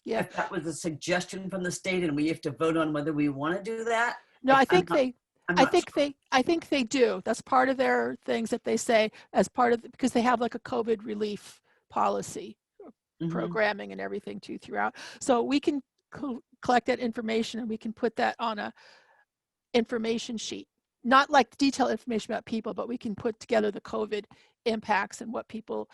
that was a suggestion from the state and we have to vote on whether we want to do that. No, I think they do. That's part of their things that they say as part of, because they have like a COVID relief policy programming and everything too throughout. So we can collect that information and we can put that on a information sheet. Not like detailed information about people, but we can put together the COVID impacts and what people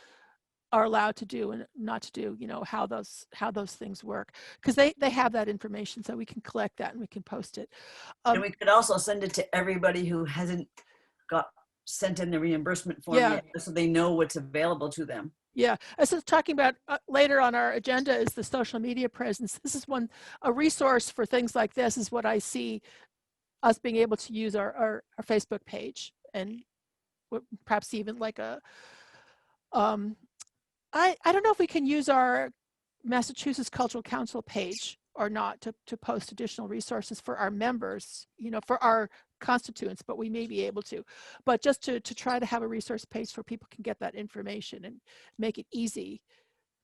are allowed to do and not to do, you know, how those things work, because they have that information, so we can collect that and we can post it. And we could also send it to everybody who hasn't got sent in the reimbursement form yet, so they know what's available to them. Yeah, as I was talking about later on our agenda is the social media presence. This is a resource for things like this is what I see us being able to use our Facebook page, and perhaps even like a I don't know if we can use our Massachusetts Cultural Council page or not to post additional resources for our members, you know, for our constituents, but we may be able to. But just to try to have a resource page where people can get that information and make it easy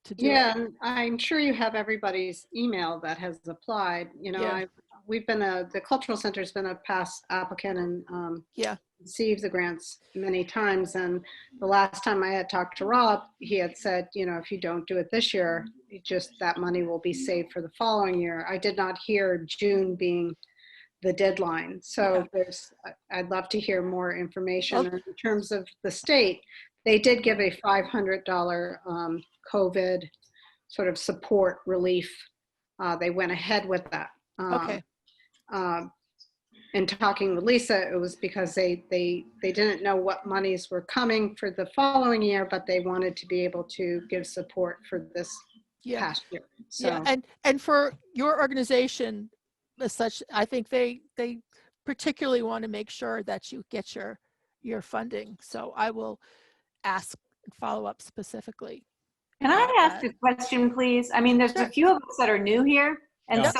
to do. Yeah, and I'm sure you have everybody's email that has applied. You know, we've been the Cultural Center's been a past applicant and received the grants many times. And the last time I had talked to Rob, he had said, you know, if you don't do it this year, that money will be saved for the following year. I did not hear June being the deadline. So I'd love to hear more information in terms of the state. They did give a $500 COVID sort of support relief. They went ahead with that. In talking with Lisa, it was because they didn't know what monies were coming for the following year, but they wanted to be able to give support for this past year. So. And for your organization as such, I think they particularly want to make sure that you get your funding. So I will ask and follow up specifically. Can I ask a question, please? I mean, there's a few of us that are new here. And so,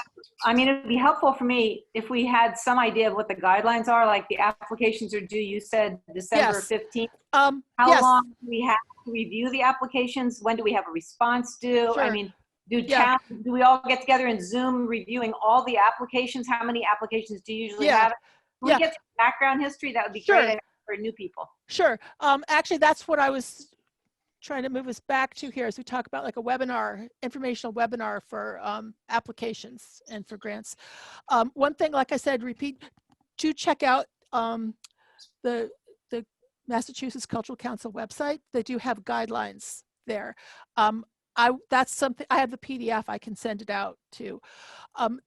I mean, it would be helpful for me if we had some idea of what the guidelines are, like the applications are due, you said December 15th. How long do we have to review the applications? When do we have a response due? I mean, Yeah. Do we all get together in Zoom reviewing all the applications? How many applications do you usually Yeah. have? Can we Yeah. get some background history? That would be Sure. great, I think, for new people. Sure. Actually, that's what I was trying to move us back to here as we talk about like a webinar, informational webinar for applications and for grants. One thing, like I said, do check out the Massachusetts Cultural Council website. They do have guidelines there. That's something, I have the PDF, I can send it out too.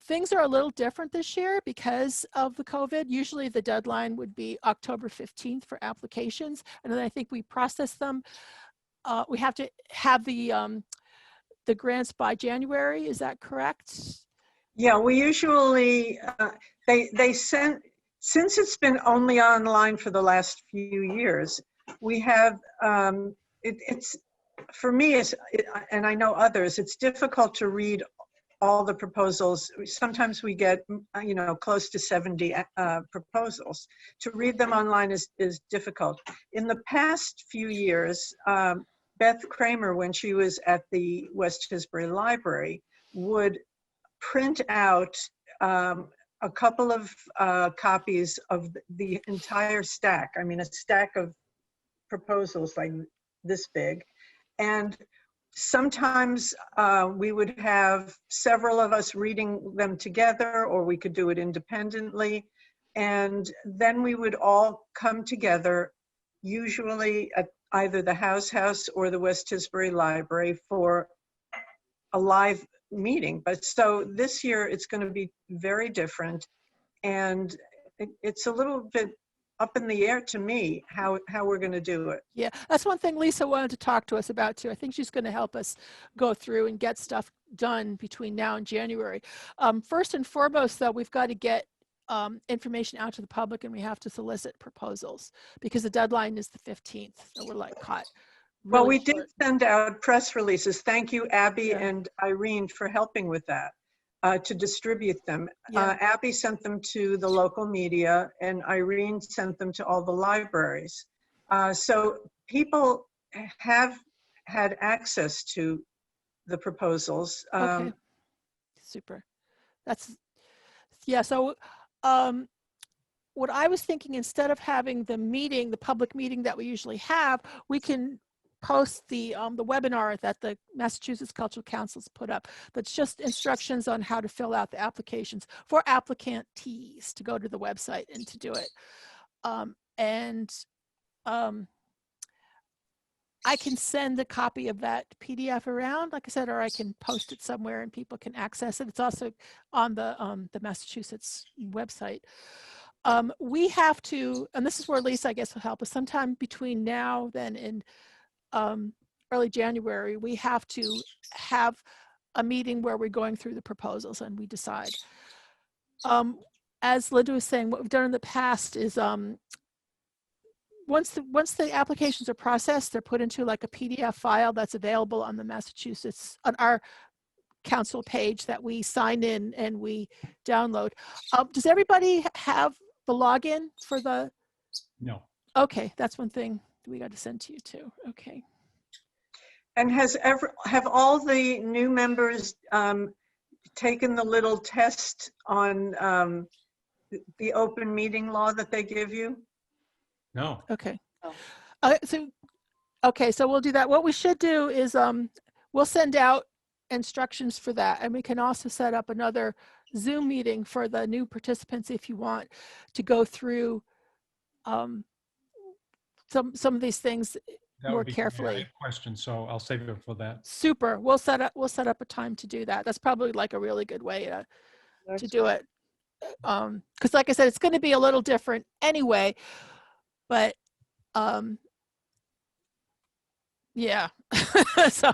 Things are a little different this year because of the COVID. Usually the deadline would be October 15th for applications. And then I think we process them. We have to have the grants by January, is that correct? Yeah, we usually, they sent, since it's been only online for the last few years, we have, it's, for me, and I know others, it's difficult to read all the proposals. Sometimes we get, close to 70 proposals. To read them online is difficult. In the past few years, Beth Kramer, when she was at the West Tisbury Library, would print out a couple of copies of the entire stack. I mean, a stack of proposals like this big. And sometimes we would have several of us reading them together, or we could do it independently. And then we would all come together, usually at either the House or the West Tisbury Library, for a live meeting. But so this year it's going to be very different. And it's a little bit up in the air to me how we're going to do it. Yeah, that's one thing Lisa wanted to talk to us about too. I think she's going to help us go through and get stuff done between now and January. First and foremost, though, we've got to get information out to the public, and we have to solicit proposals because the deadline is the 15th. So we're like caught. Really Well, we short. did send out press releases. Thank you, Abby Yeah. and Irene, for helping with that, to distribute them. Yeah. Abby sent them to the local media, and Irene sent them to all the libraries. So people have had access to the proposals. Okay. Super. Yeah. So what I was thinking, instead of having the meeting, the public meeting that we usually have, we can post the webinar that the Massachusetts Cultural Council's put up. That's just instructions on how to fill out the applications for applicantees to go to the website and to do it. I can send a copy of that PDF around, like I said, or I can post it somewhere and people can access it. It's also on the Massachusetts website. We have to, and this is where Lisa, I guess, will help us, sometime between now then and early January, we have to have a meeting where we're going through the proposals and we decide. As Linda was saying, what we've done in the past is once the applications are processed, they're put into like a PDF file that's available on the Massachusetts, on our council page that we sign in and we download. Does everybody have the login for the? No. Okay, that's one thing we got to send to you too. Okay. And have all the new members taken the little test on the open meeting law that they give you? No. Okay. So we'll do that. What we should do is we'll send out instructions for that, and we can also set up another Zoom meeting for the new participants if you want to go through some of these things more carefully. I have questions, so I'll save it for that. Super. We'll set up a time to do that. That's probably like a really good way to do it. Because like I said, it's going to be a little different anyway. But yeah. So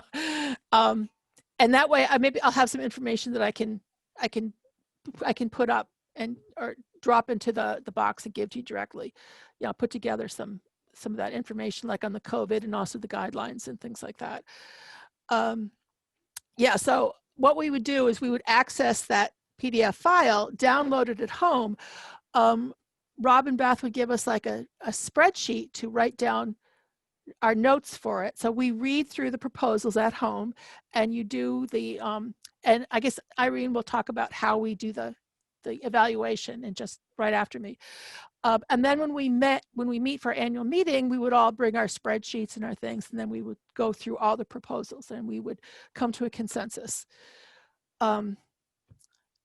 and that way maybe I'll have some information that I can put up or drop into the box and give to you directly. Yeah, I'll put together some of that information, like on the COVID and also the guidelines and things like that. Yeah, so what we would do is we would access that PDF file, download it at home. Rob and Beth would give us like a spreadsheet to write down our notes for it. So we read through the proposals at home, and you do the, and I guess Irene will talk about how we do the evaluation and just right after me. And then when we meet for our annual meeting, we would all bring our spreadsheets and our things, and then we would go through all the proposals and we would come to a consensus.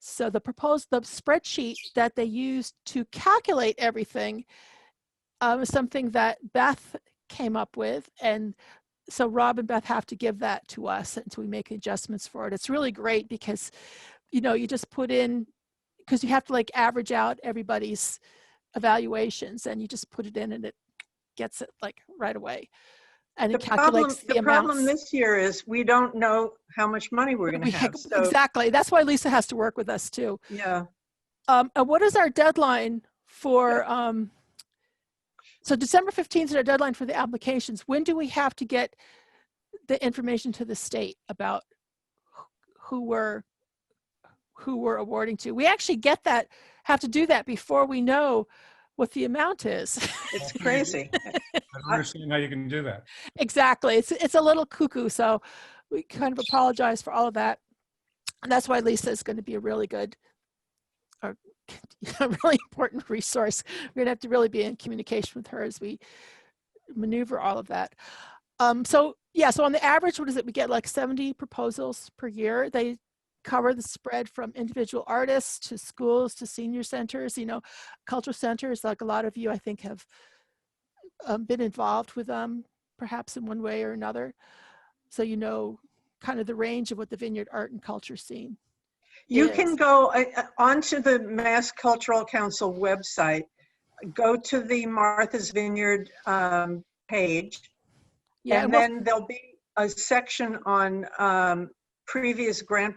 So the spreadsheet that they used to calculate everything is something that Beth came up with. And so Rob and Beth have to give that to us until we make adjustments for it. It's really great because, you know, you just put in, because you have to like average out everybody's evaluations, and you just put it in and it gets it like right away. And it calculates the problem amounts. this year is we don't know how much money we're going to have. So, exactly. That's why Lisa has to work with us too. yeah. And what is our deadline for, so December 15th is our deadline for the applications. When do we have to get the information to the state about who we're awarding to? We actually have to do that before we know what the amount is. It's crazy. I don't understand how you can do that. Exactly. It's a little cuckoo. So we kind of apologize for all of that. And that's why Lisa is going to be a really good, or a really important resource. We're going to have to really be in communication with her as we maneuver all of that. So on the average, what is it? We get like 70 proposals per year. They cover the spread from individual artists to schools to senior centers, you know, cultural centers. Like a lot of you, I think, have been involved with them perhaps in one way or another. So you know kind of the range of what the Vineyard art and culture scene You is. can go onto the Mass Cultural Council website, go to the Martha's Vineyard page, and then there'll be a section on previous grant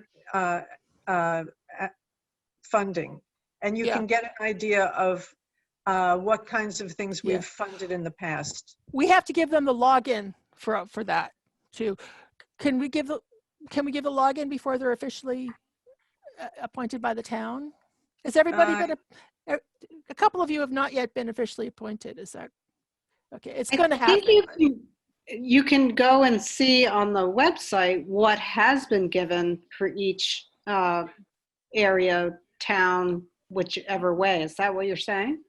funding, and you can get an idea of what kinds of things we've funded in the past. We have to give them the login for that too. Can we give the login before they're officially appointed by the town? Has everybody been a couple of you have not yet been officially appointed? Is that okay? It's going to happen. You can go and see on the website what has been given for each area, town, whichever way. Is that what you're saying?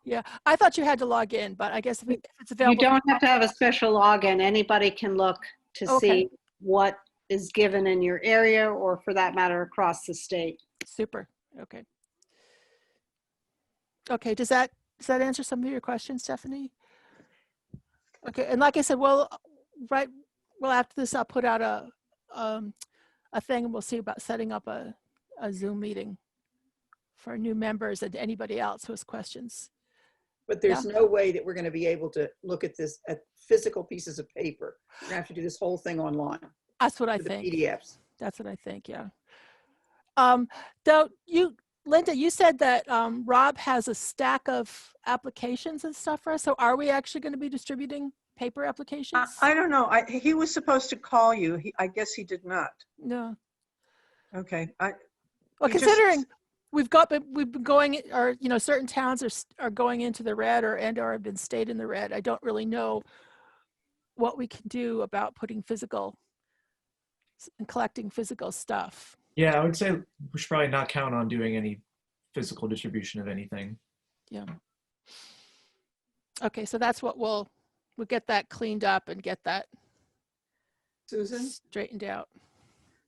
Yeah, I thought you had to log in, but I guess if it's available. You don't have to have a special login. Anybody can look to see what is given in your area, or for that matter, across the state. Super. Okay. Okay. Does that answer some of your questions, Stephanie? Okay. And like I said, after this, I'll put out a thing, and we'll see about setting up a Zoom meeting for new members and anybody else who has questions. But there's no way that we're going to be able to look at this at physical pieces of paper. We're going to have to do this whole thing online. That's what I think. PDFs. That's what I think. Yeah. Though Linda, you said that Rob has a stack of applications and stuff for us. So are we actually going to be distributing paper applications? I don't know. He was supposed to call you. I guess he did not. No. Okay. Well, considering we've been going, or you know, certain towns are going into the red or have been stayed in the red. I don't really know what we can do about putting physical and collecting physical stuff. Yeah, I would say we should probably not count on doing any physical distribution of anything. Yeah. Okay, so that's what we'll get that cleaned up and get that Susan straightened out.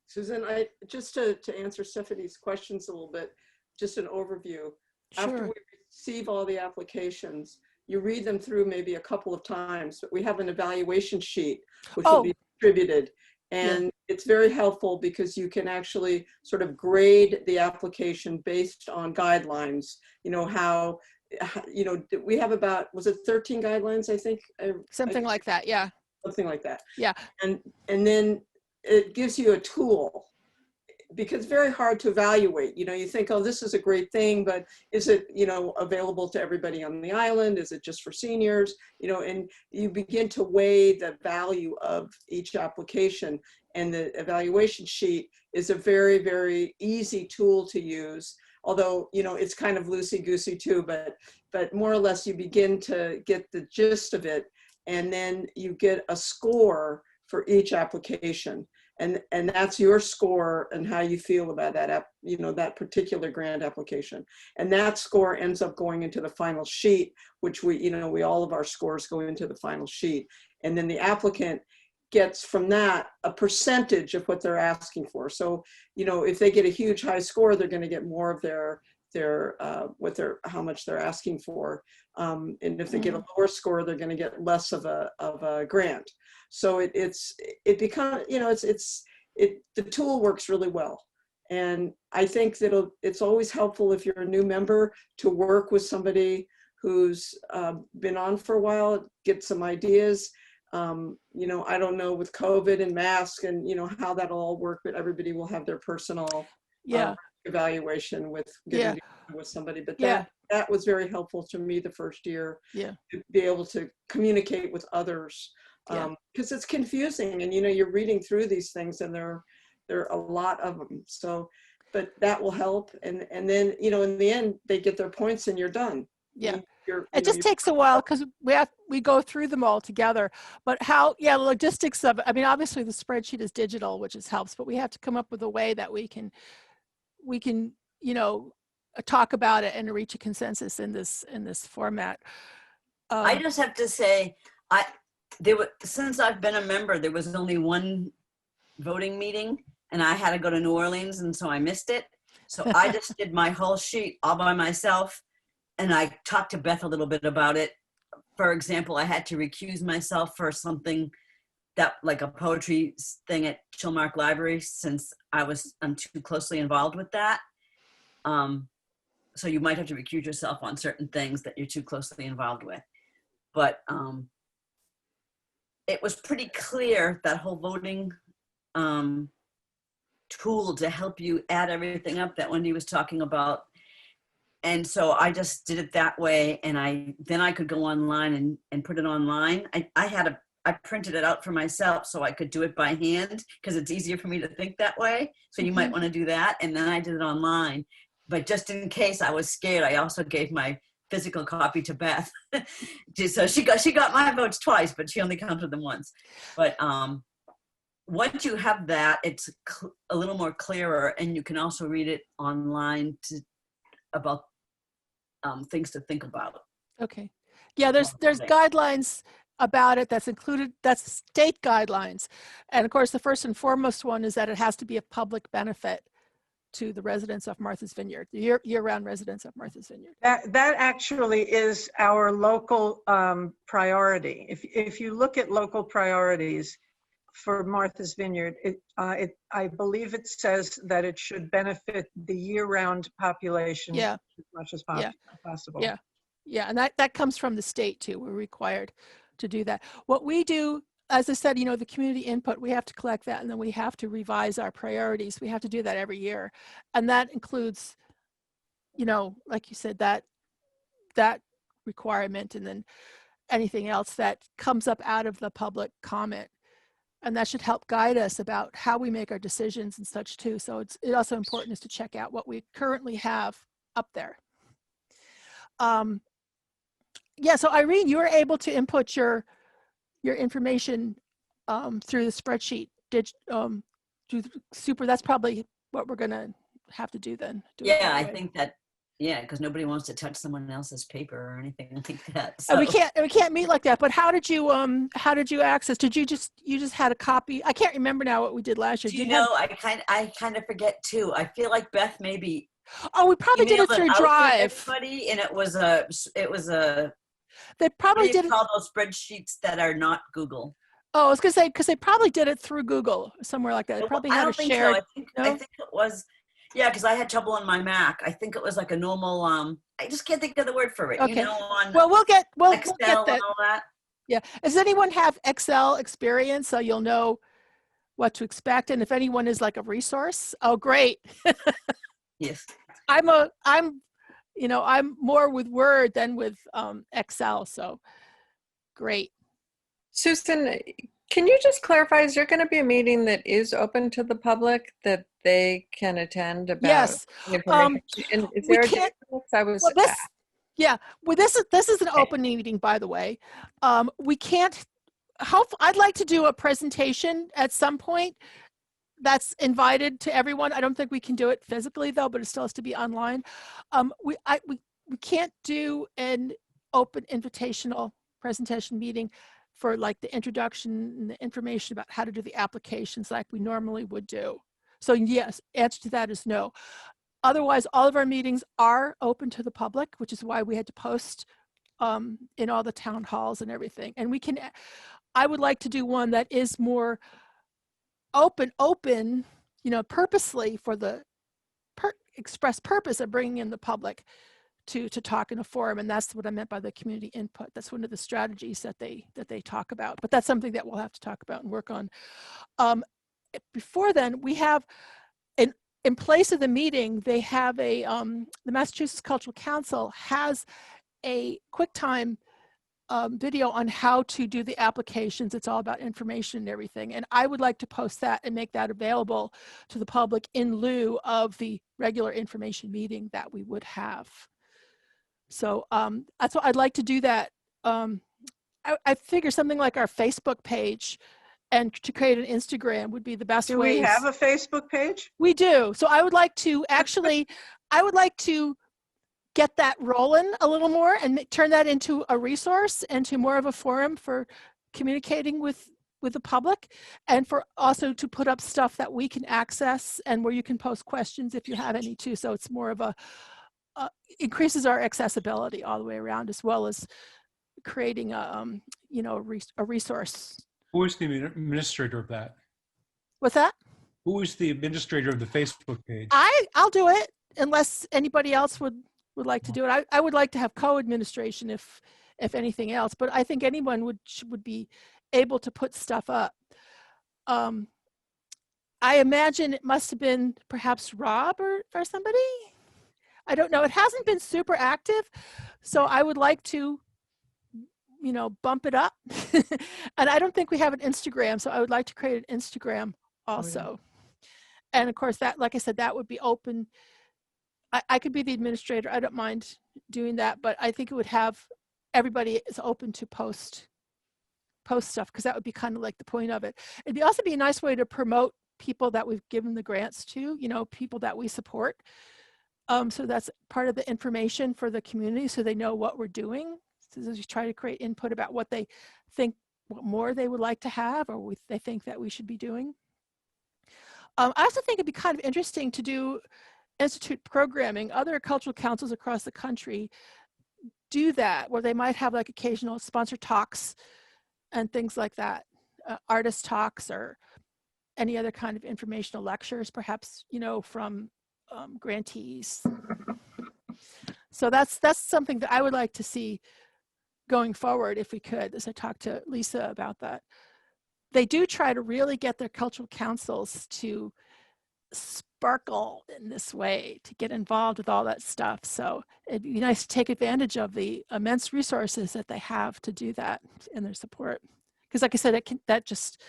Susan, just to answer Stephanie's questions a little bit, just an overview. Sure. After we receive all the applications, you read them through maybe a couple of times, but we have an evaluation sheet which will be distributed. And it's very helpful because you can actually sort of grade the application based on guidelines. You know, how, you know, we have about, was it 13 guidelines, I think? Something like that, yeah. Something like that. Yeah. And then it gives you a tool, because it's very hard to evaluate. You know, you think, oh, this is a great thing, but is it, you know, available to everybody on the island? Is it just for seniors? You know, and you begin to weigh the value of each application. And the evaluation sheet is a very, very easy tool to use. Although, you know, it's kind of loosey-goosey too, but more or less you begin to get the gist of it. and then you get a score for each application. And that's your score and how you feel about that that particular grant application. And that score ends up going into the final sheet, which we all of our scores go into the final sheet. And then the applicant gets from that a percentage of what they're asking for. So, if they get a huge high score, they're going to get more of how much they're asking for. And if they get a lower score, they're going to get less of a grant. So the tool works really well. And I think that it's always helpful if you're a new member to work with somebody who's been on for a while, get some ideas. I don't know with COVID and masks and, how that'll all work, but everybody will have their personal evaluation with getting together with somebody. But that was very helpful to me the first year to be able to communicate with others. Because it's confusing and, you're reading through these things and there are a lot of them. So, but that will help. And then, in the end, they get their points and you're done. Yeah. It just takes a while because we go through them all together. But the logistics of it, I mean, obviously the spreadsheet is digital, which helps, but we have to come up with a way that we can, talk about it and reach a consensus in this format. I just have to say, since I've been a member, there was only one voting meeting and I had to go to New Orleans, and so I missed it. So I just did my whole sheet all by myself. And I talked to Beth a little bit about it. For example, I had to recuse myself for something like a poetry thing at Chilmark Library, since I'm too closely involved with that. So you might have to recuse yourself on certain things that you're too closely involved with. But it was pretty clear, that whole voting tool to help you add everything up that Wendy was talking about. And so I just did it that way, and then I could go online and put it online. I printed it out for myself so I could do it by hand, because it's easier for me to think that way. So you might want to do that. And then I did it online. But just in case I was scared, I also gave my physical copy to Beth. So she got my votes twice, but she only counted them once. But once you have that, it's a little more clearer, and you can also read it online about things to think about. Okay. Yeah, there's guidelines about it that's included, that's state guidelines. And of course, the first and foremost one is that it has to be a public benefit to the residents of Martha's Vineyard, the year-round residents of Martha's Vineyard. That actually is our local priority. If you look at local priorities for Martha's Vineyard, I believe it says that it should benefit the year-round population as much as possible. Yeah, and that comes from the state too. We're required to do that. What we do, as I said, the community input, we have to collect that, and then we have to revise our priorities. We have to do that every year. And that includes, like you said, that requirement, and then anything else that comes up out of the public comment. And that should help guide us about how we make our decisions and such too. So it's also important is to check out what we currently have up there. So Irene, you were able to input your information through the spreadsheet. Super, that's probably what we're gonna have to do then. I think that, because nobody wants to touch someone else's paper or anything like that. So. And we can't meet like that. But how did you access? Did you just had a copy? I can't remember now what we did last year. I kind of forget too. I feel like Beth maybe. Oh, we probably did it through Drive. Everybody, and it was a. They probably did all those spreadsheets that are not Google. Oh, I was gonna say, because they probably did it through Google, somewhere like that. They probably had a shared. I think it was. Yeah, because I had trouble on my Mac. I think it was like a normal. I just can't think of the word for it. Okay. On we'll get Excel get that. and all that. Yeah. Does anyone have Excel experience, so you'll know what to expect? And if anyone is like a resource, oh, great. Yes. I'm more with Word than with Excel, so great. Susan, can you just clarify, is there going to be a meeting that is open to the public that they can attend about? Yes. Information? And is there a date? I was Yeah, well, this is an open meeting, by the way. We can't. I'd like to do a presentation at some point that's invited to everyone. I don't think we can do it physically though, but it still has to be online. We can't do an open invitational presentation meeting for like the introduction and the information about how to do the applications like we normally would do. So yes, answer to that is no. Otherwise, all of our meetings are open to the public, which is why we had to post in all the town halls and everything. And I would like to do one that is more open, purposely for the express purpose of bringing in the public to talk in a forum. And that's what I meant by the community input. That's one of the strategies that they talk about, but that's something that we'll have to talk about and work on. Before then, we have in place of the meeting, they have the Massachusetts Cultural Council has a QuickTime video on how to do the applications. It's all about information and everything. And I would like to post that and make that available to the public in lieu of the regular information meeting that we would have. So that's what I'd like to do that. I figure something like our Facebook page and to create an Instagram would be the best Do ways. we have a Facebook page? We do. So I would like to get that rolling a little more and turn that into a resource and to more of a forum for communicating with the public, and for also to put up stuff that we can access and where you can post questions if you have any too. So it's more of a increases our accessibility all the way around, as well as creating a resource. Who is the administrator of that? What's that? Who is the administrator of the Facebook page? I'll do it unless anybody else would like to do it. I would like to have co-administration if anything else, but I think anyone would be able to put stuff up. I imagine it must have been perhaps Rob or somebody. I don't know. It hasn't been super active, so I would like to bump it up. And I don't think we have an Instagram, so I would like to create an Instagram also. Oh, yeah. And of course, that, like I said, that would be open. I could be the administrator. I don't mind doing that, but I think it would have everybody is open to post stuff, because that would be kind of like the point of it. It'd also be a nice way to promote people that we've given the grants to, people that we support. So that's part of the information for the community, so they know what we're doing. So we try to create input about what they think, what more they would like to have, or they think that we should be doing. I also think it'd be kind of interesting to do institute programming. Other cultural councils across the country do that, where they might have like occasional sponsor talks and things like that, artist talks or any other kind of informational lectures, perhaps, from grantees. So that's something that I would like to see going forward if we could, as I talked to Lisa about that. They do try to really get their cultural councils to sparkle in this way, to get involved with all that stuff. So it'd be nice to take advantage of the immense resources that they have to do that and their support. Because like I said, that just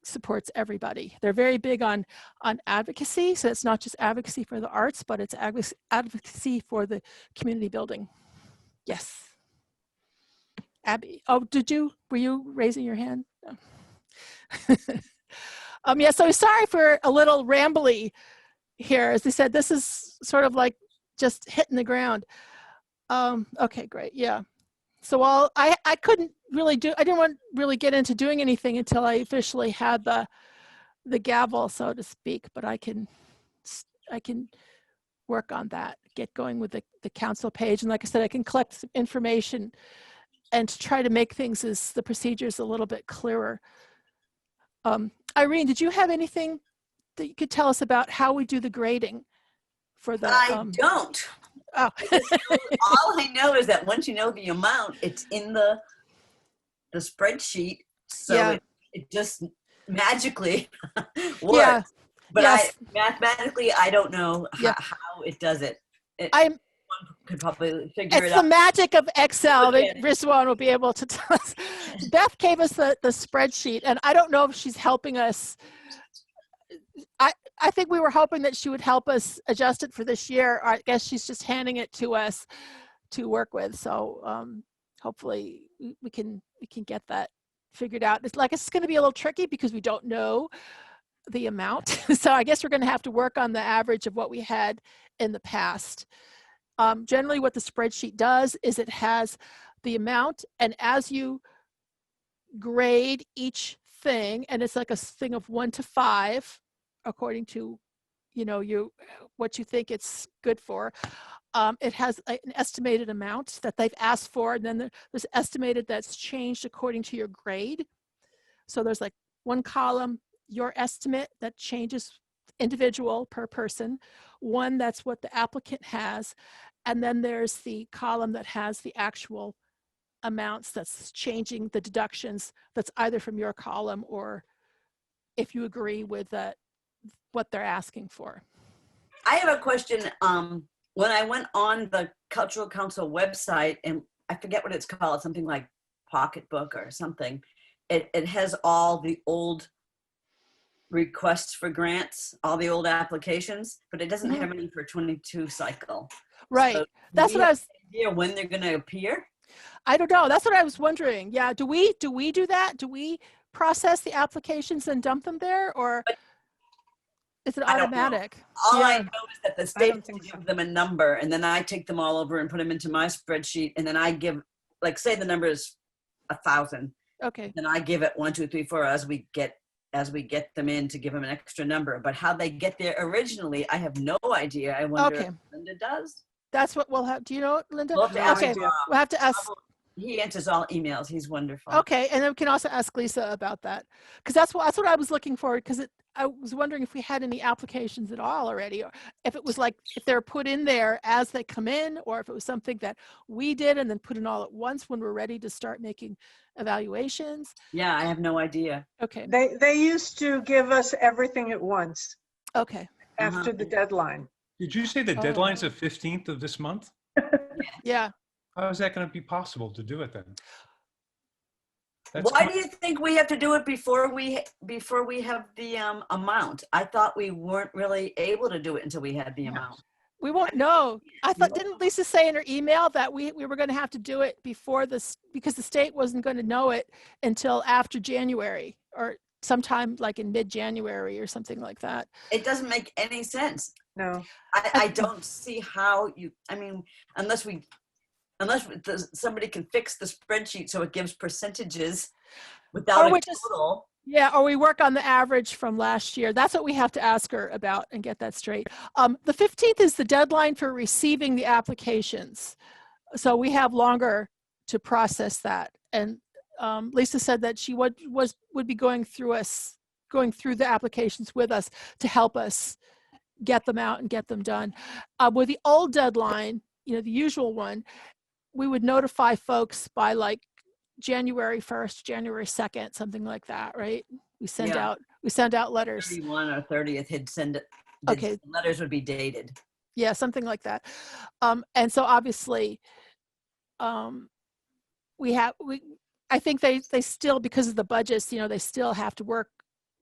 supports everybody. They're very big on advocacy. So it's not just advocacy for the arts, but it's advocacy for the community building. Yes. Abby, were you raising your hand? No. Yeah, so sorry for a little rambly here. As I said, this is sort of like just hitting the ground. Okay, great, yeah. So I couldn't really I didn't want to really get into doing anything until I officially had the gavel, so to speak, but I can work on that, get going with the council page. And like I said, I can collect some information and to try to make the procedures a little bit clearer. Irene, did you have anything that you could tell us about how we do the grading for the? I don't. Oh. All I know is that once you know the amount, it's in the spreadsheet. So yeah. it just magically works. Yeah. But yes. Mathematically, I don't know how it does it. One could probably figure it out. It's the magic of Excel that Rizwan will be able to tell us. Beth gave us the spreadsheet, and I don't know if she's helping us. I think we were hoping that she would help us adjust it for this year. I guess she's just handing it to us to work with. So hopefully we can get that figured out. It's going to be a little tricky because we don't know the amount. So I guess we're going to have to work on the average of what we had in the past. Generally what the spreadsheet does is it has the amount, and as you grade each thing, and it's like a thing of 1 to 5 according to what you think it's good for. It has an estimated amount that they've asked for, and then there's estimated that's changed according to your grade. So there's like one column, your estimate, that changes individual per person, one that's what the applicant has, and then there's the column that has the actual amounts that's changing the deductions, that's either from your column or if you agree with what they're asking for. I have a question. When I went on the Cultural Council website, and I forget what it's called, something like Pocketbook or something, it has all the old requests for grants, all the old applications, but it doesn't have any for 22 cycle. Right. So That's what I was. When they're going to appear? I don't know. That's what I was wondering. Yeah. Do we do that? Do we process the applications and dump them there, or is it automatic? All I know is that the state gives them a number, and then I take them all over and put them into my spreadsheet, and then I give, like, say the number is 1,000. Okay. Then I give it 1, 2, 3, 4 as we get them in to give them an extra number. But how they get there originally, I have no idea. I wonder if Linda does. That's what we'll have. Do you know it, Linda? We'll have to ask okay. Rob. We'll have to ask. He answers all emails. He's wonderful. Okay, and then we can also ask Lisa about that, because that's what I was looking for. Because I was wondering if we had any applications at all already, or if it was like if they're put in there as they come in, or if it was something that we did and then put in all at once when we're ready to start making evaluations. Yeah, I have no idea. Okay. They used to give us everything at once. Okay. After the deadline. Did you say the deadline's the 15th of this month? Yeah. How is that going to be possible to do it then? Why do you think we have to do it before we have the amount? I thought we weren't really able to do it until we had the amount. We won't know. I thought, didn't Lisa say in her email that we were going to have to do it before this, because the state wasn't going to know it until after January, or sometime like in mid-January or something like that. It doesn't make any sense. No. I don't see how unless somebody can fix the spreadsheet so it gives percentages without a total. Yeah, or we work on the average from last year. That's what we have to ask her about and get that straight. The 15th is the deadline for receiving the applications. So we have longer to process that. And Lisa said that she would be going through the applications with us to help us get them out and get them done. With the old deadline, the usual one, we would notify folks by like January 1st, January 2nd, something like that, right? We send out letters. 31 or 30th, he'd send it. Okay. Letters would be dated. Yeah, something like that. And so obviously, I think they still, because of the budgets, they still have to work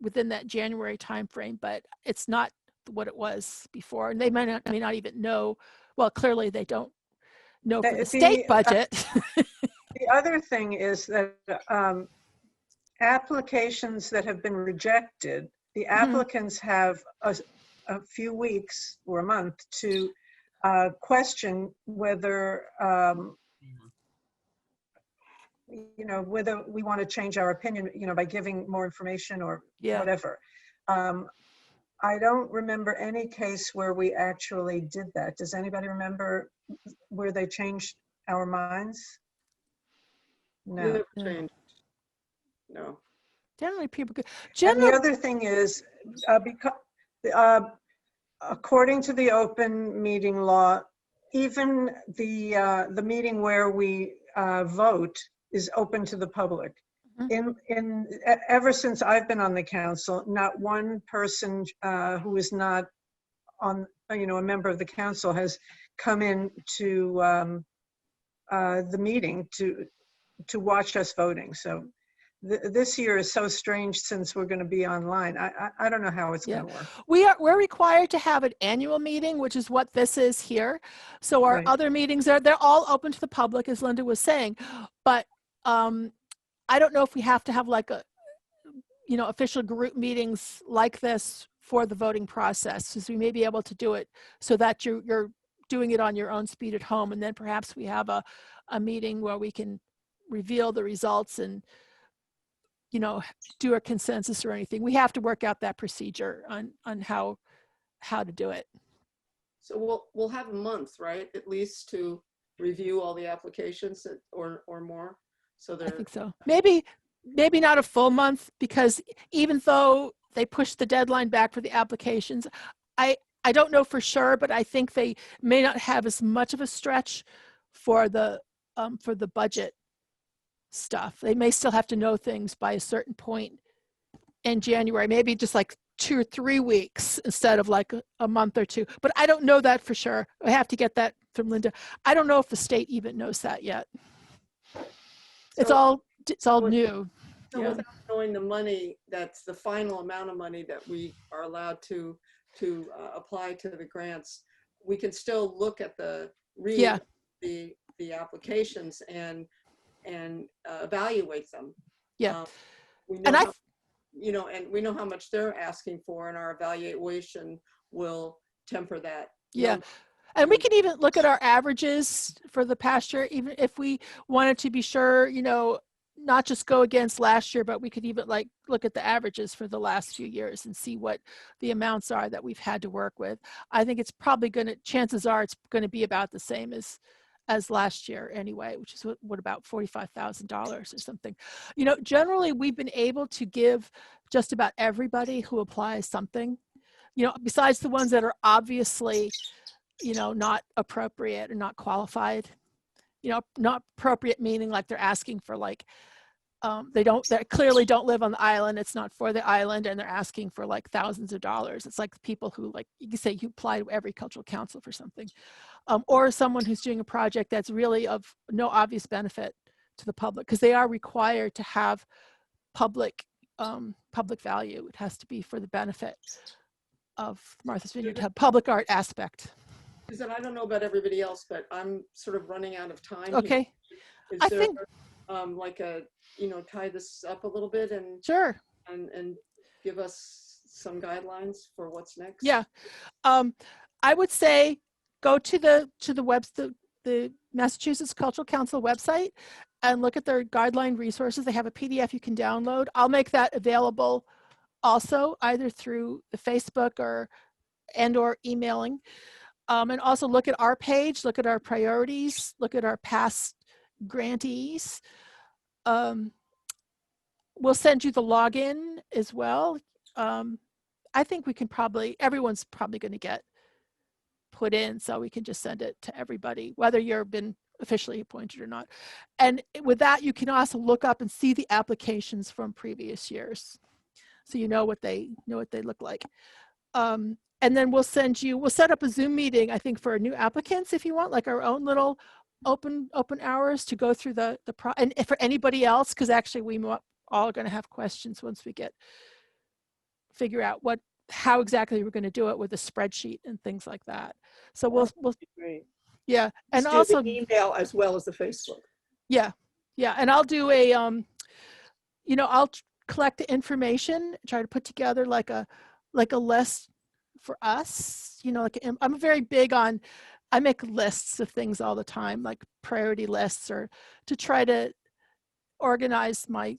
within that January timeframe, but it's not what it was before. And they may not even know. Well, clearly they don't know for the state budget. The other thing is that applications that have been rejected, the applicants have a few weeks or a month to question whether whether we want to change our opinion, by giving more information or whatever. I don't remember any case where we actually did that. Does anybody remember where they changed our minds? No. No. Generally, people could. And the other thing is, according to the open meeting law, even the meeting where we vote is open to the public. Ever since I've been on the council, not one person who is not on, a member of the council has come in to the meeting to watch us voting. So this year is so strange since we're going to be online. I don't know how it's Yeah. going to work. We're required to have an annual meeting, which is what this is here. So our Right. other meetings they're all open to the public, as Linda was saying. But I don't know if we have to have like a, official group meetings like this for the voting process, because we may be able to do it so that you're doing it on your own speed at home, and then perhaps we have a meeting where we can reveal the results and do a consensus or anything. We have to work out that procedure on how to do it. So we'll have a month, right? At least to review all the applications or more. So I think so. Maybe not a full month, because even though they pushed the deadline back for the applications, I don't know for sure, but I think they may not have as much of a stretch for the budget stuff. They may still have to know things by a certain point in January, maybe just like 2 or 3 weeks instead of like a month or 2. But I don't know that for sure. I have to get that from Linda. I don't know if the state even knows that yet. It's all new. So without knowing the money, that's the final amount of money that we are allowed to apply to the grants, we can still look at the applications and evaluate them. Yeah. We know and we know how much they're asking for, and our evaluation will temper that. Yeah. And we can even look at our averages for the past year, even if we wanted to be sure, not just go against last year, but we could even like look at the averages for the last few years and see what the amounts are that we've had to work with. I think it's probably chances are it's going to be about the same as last year anyway, which is what about $45,000 or something. Generally we've been able to give just about everybody who applies something, besides the ones that are obviously, not appropriate or not qualified. Not appropriate meaning like they're asking for like, they clearly don't live on the island. It's not for the island, and they're asking for like thousands of dollars. It's like people who, like, you can say you apply to every cultural council for something, or someone who's doing a project that's really of no obvious benefit to the public, because they are required to have public value. It has to be for the benefit of Martha's Vineyard to have public art aspect. Susan, I don't know about everybody else, but I'm sort of running out of time. Okay. Is there like a, tie this up a little bit and sure and give us some guidelines for what's next? Yeah. I would say go to the Massachusetts Cultural Council website and look at their guideline resources. They have a PDF you can download. I'll make that available also, either through the Facebook or emailing. And also look at our page, look at our priorities, look at our past grantees. We'll send you the login as well. I think we can everyone's probably going to get put in, so we can just send it to everybody, whether you've been officially appointed or not. And with that, you can also look up and see the applications from previous years, so you know what they look like. And then we'll set up a Zoom meeting, I think, for new applicants, if you want, like our own little open hours to go through and for anybody else, because actually we all are going to have questions once we figure out how exactly we're going to do it with a spreadsheet and things like that. So we'll great. Yeah. And Let's do also the email as well as the Facebook. Yeah. And I'll do I'll collect the information, try to put together like a list for us, I'm very big on, I make lists of things all the time, like priority lists, or to try to organize my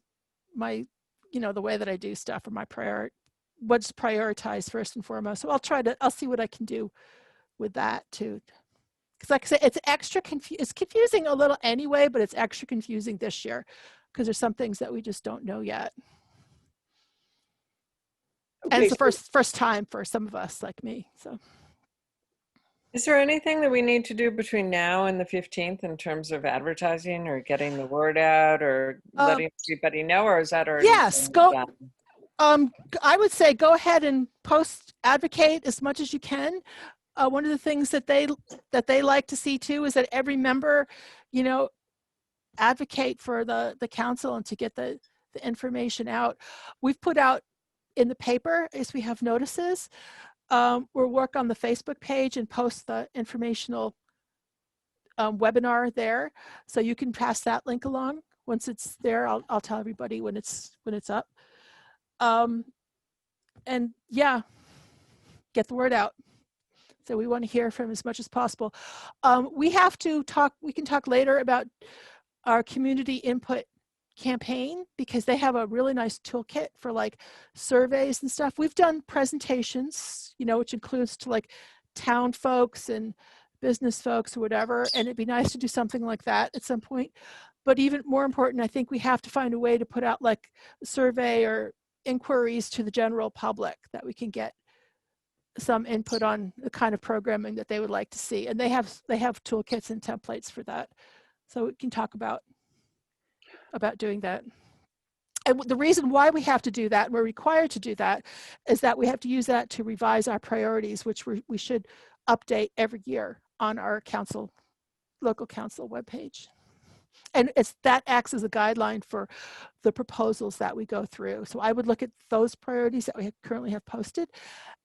the way that I do stuff, or what's prioritized first and foremost. So I'll see what I can do with that too. Because like I said, it's confusing a little anyway, but it's extra confusing this year because there's some things that we just don't know yet. Okay, and it's the first time for some of us like me. So is there anything that we need to do between now and the 15th in terms of advertising or getting the word out or letting everybody know, or is that already done? I would say go ahead and advocate as much as you can. One of the things that they like to see too is that every member, advocate for the council and to get the the information out. We've put out in the paper as we have notices. We'll work on the Facebook page and post the informational webinar there. So you can pass that link along. Once it's there, I'll tell everybody when it's up. And yeah, get the word out. So we want to hear from as much as possible. We can talk later about our community input campaign, because they have a really nice toolkit for like surveys and stuff. We've done presentations, which includes to like town folks and business folks or whatever, and it'd be nice to do something like that at some point. But even more important, I think we have to find a way to put out like a survey or inquiries to the general public that we can get some input on the kind of programming that they would like to see. And they have toolkits and templates for that. So we can talk about doing that. And the reason why we have to do that, and we're required to do that, is that we have to use that to revise our priorities, which we should update every year on our local council webpage. And that acts as a guideline for the proposals that we go through. So I would look at those priorities that we currently have posted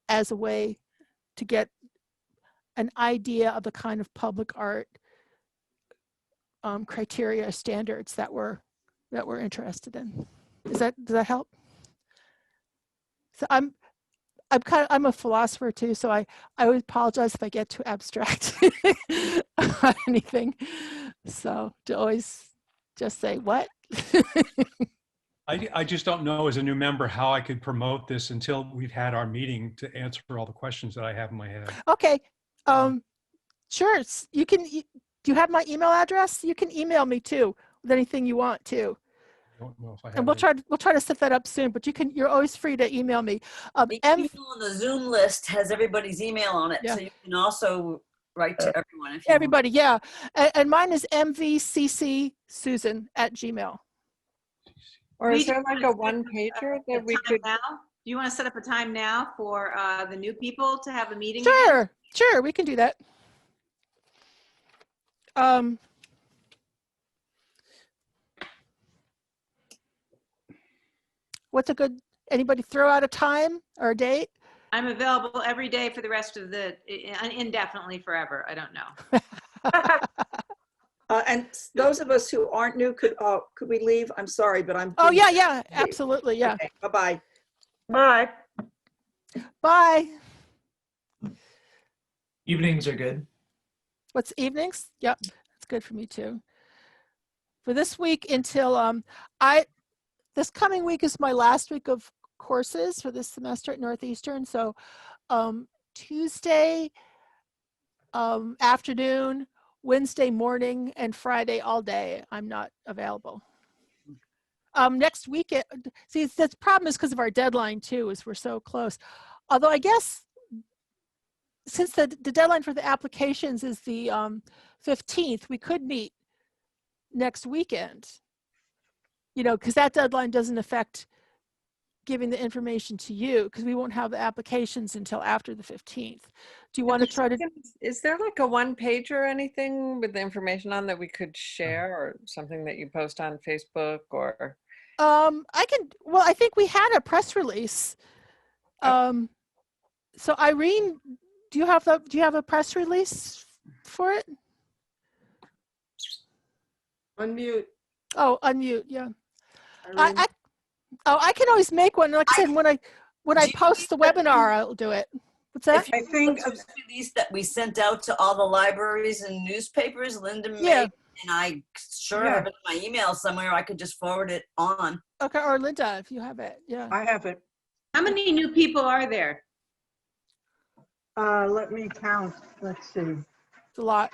as a way to get an idea of the kind of public art criteria standards that we're interested in. Does that help? So I'm a philosopher too, so I always apologize if I get too abstract on anything. So to always just say what. I just don't know as a new member how I could promote this until we've had our meeting to answer all the questions that I have in my head. Okay. Sure. Do you have my email address? You can email me too with anything you want to. I don't know if I have And we'll try to set that up soon, but you're always free to email me. The email on the Zoom list has everybody's email on it, Yeah. so you can also write to everyone. If you Everybody, yeah. And mine is mvccsusan@gmail. Or is there like a one-pager that we could? Now? Do you want to set up a time now for the new people to have a meeting? Sure, sure, we can do that. What's a good, anybody throw out a time or a date? I'm available every day for the rest of the, indefinitely forever. I don't know. And those of us who aren't new, could we leave? I'm sorry, but I'm. Oh, yeah, absolutely, yeah. Okay, bye-bye. Bye. Bye. Evenings are good. What's evenings? Yep, that's good for me too. For this week until, this coming week is my last week of courses for this semester at Northeastern. So Tuesday afternoon, Wednesday morning, and Friday all day, I'm not available. Next week, see, the problem is because of our deadline too, is we're so close. Although I guess since the deadline for the applications is the 15th, we could meet next weekend, because that deadline doesn't affect giving the information to you, because we won't have the applications until after the 15th. Do you want to try to? Is there like a one-page or anything with the information on that we could share, or something that you post on Facebook or? I think we had a press release. So Irene, do you have a press release for it? Unmute. Oh, unmute, yeah. I can always make one. Like I said, when I post the webinar, I'll do it. What's that? I think a release that we sent out to all the libraries and newspapers, Linda made, Yeah. and I have it in my email somewhere. I could just forward it on. Okay, or Linda, if you have it, yeah. I have it. How many new people are there? Let me count. Let's see. It's a lot.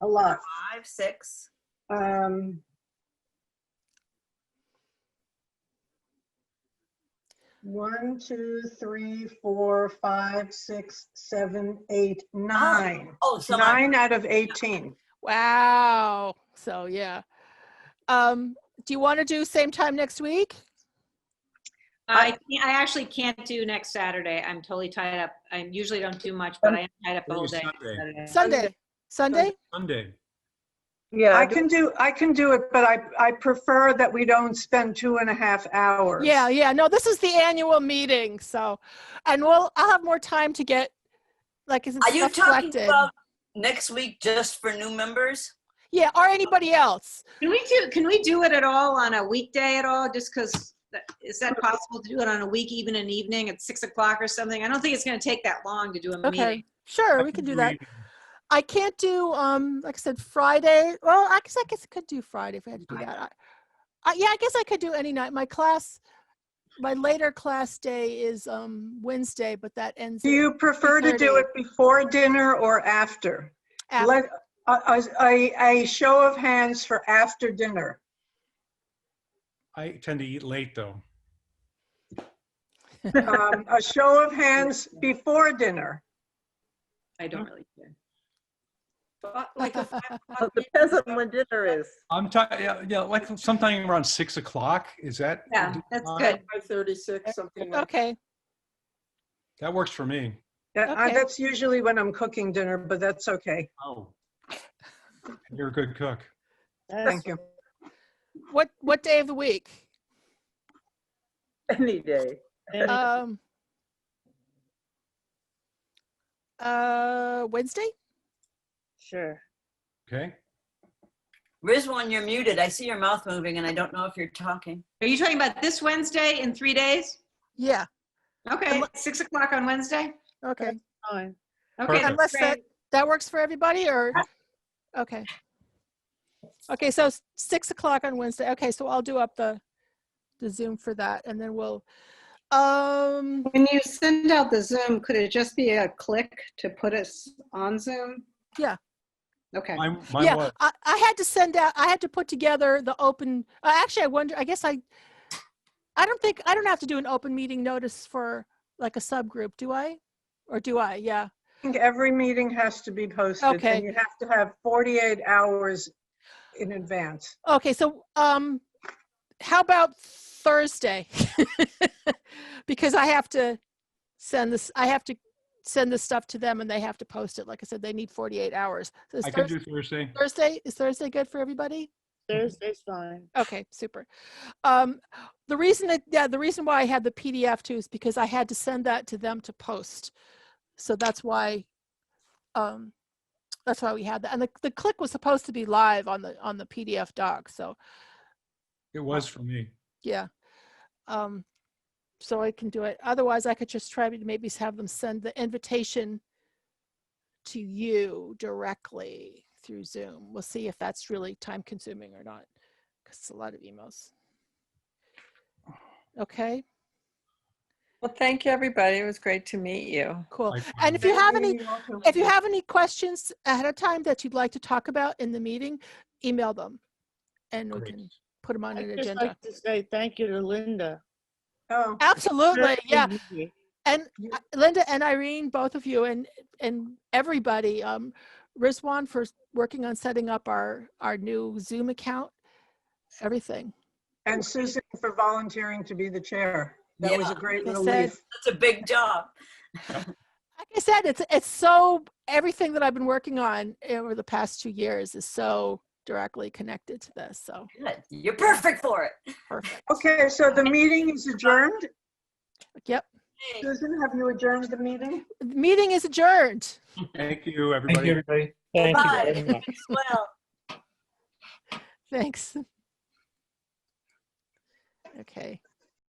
A lot. 5, 6. 1, 2, 3, 4, 5, 6, 7, 8, 9. Oh, so 9 out of 18. Wow. So yeah. Do you want to do same time next week? I actually can't do next Saturday. I'm totally tied up. I usually don't do much, but I am tied up the whole day. Sunday. Sunday. Yeah, I can do it, but I prefer that we don't spend 2.5 hours. Yeah. No, this is the annual meeting, so, and I'll have more time to get, like, Are you stuff talking collected. about next week just for new members? Yeah, or anybody else. Can we do it at all on a weekday at all? Just because, is that possible to do it on a week, even an evening at 6 o'clock or something? I don't think it's going to take that long to do a Okay, meeting. sure, we can do that. I can't do, like I said, Friday. Well, I guess I could do Friday if I had to do that. Yeah, I guess I could do any night. My later class day is Wednesday, but that ends. Do you prefer to do it before dinner or after? After. A show of hands for after dinner. I tend to eat late though. A show of hands before dinner. I don't really care. Like a It depends on when dinner is. I'm talking, yeah, like sometime around 6 o'clock. Is that? Yeah, that's good. 5:36, something like that. Okay. That works for me. Yeah, that's usually when I'm cooking dinner, but that's okay. Oh, you're a good cook. Thank you. What day of the week? Any day. Wednesday? Sure. Okay. Rizwan, you're muted. I see your mouth moving and I don't know if you're talking. Are you talking about this Wednesday in 3 days? Yeah. Okay, 6 o'clock on Wednesday? Okay. Fine. Okay, that's Unless great. that works for everybody, or okay. Okay, so 6 o'clock on Wednesday. Okay, so I'll do up the Zoom for that, and then we'll. When you send out the Zoom, could it just be a click to put us on Zoom? Yeah. Okay. Mine Yeah, was. I had to send out. I had to put together the open. Actually, I wonder. I guess I don't have to do an open meeting notice for like a subgroup, do I? Or do I? Yeah. I think every meeting has to be posted. Okay. And you have to have 48 hours in advance. Okay, so how about Thursday? Because I have to send this. I have to send this stuff to them, and they have to post it. Like I said, they need 48 hours. So I can do Thursday. Is Thursday good for everybody? Thursday's fine. Okay, super. The reason why I had the PDF too is because I had to send that to them to post. So that's why we had that. And the click was supposed to be live on the PDF doc. So It was for me. yeah. So I can do it. Otherwise, I could just try to maybe have them send the invitation to you directly through Zoom. We'll see if that's really time consuming or not, because it's a lot of emails. Okay. Well, thank you, everybody. It was great to meet you. Cool. And if you have any questions ahead of time that you'd like to talk about in the meeting, email them, and we can put them on an I'd just agenda. like to say thank you to Linda. Oh, absolutely, yeah. And Linda and Irene, both of you, and everybody, Rizwan for working on setting up our new Zoom account, everything. And Susan for volunteering to be the chair. That was a great relief. That's a big job. Like I said, it's so, everything that I've been working on over the past 2 years is so directly connected to this. So good. You're perfect for it. Perfect. Okay, so the meeting is adjourned. Yep. Susan, have you adjourned the meeting? The meeting is adjourned. Thank you, everybody. Thank you, everybody. Thank you Bye. very much. Well. Thanks. Okay.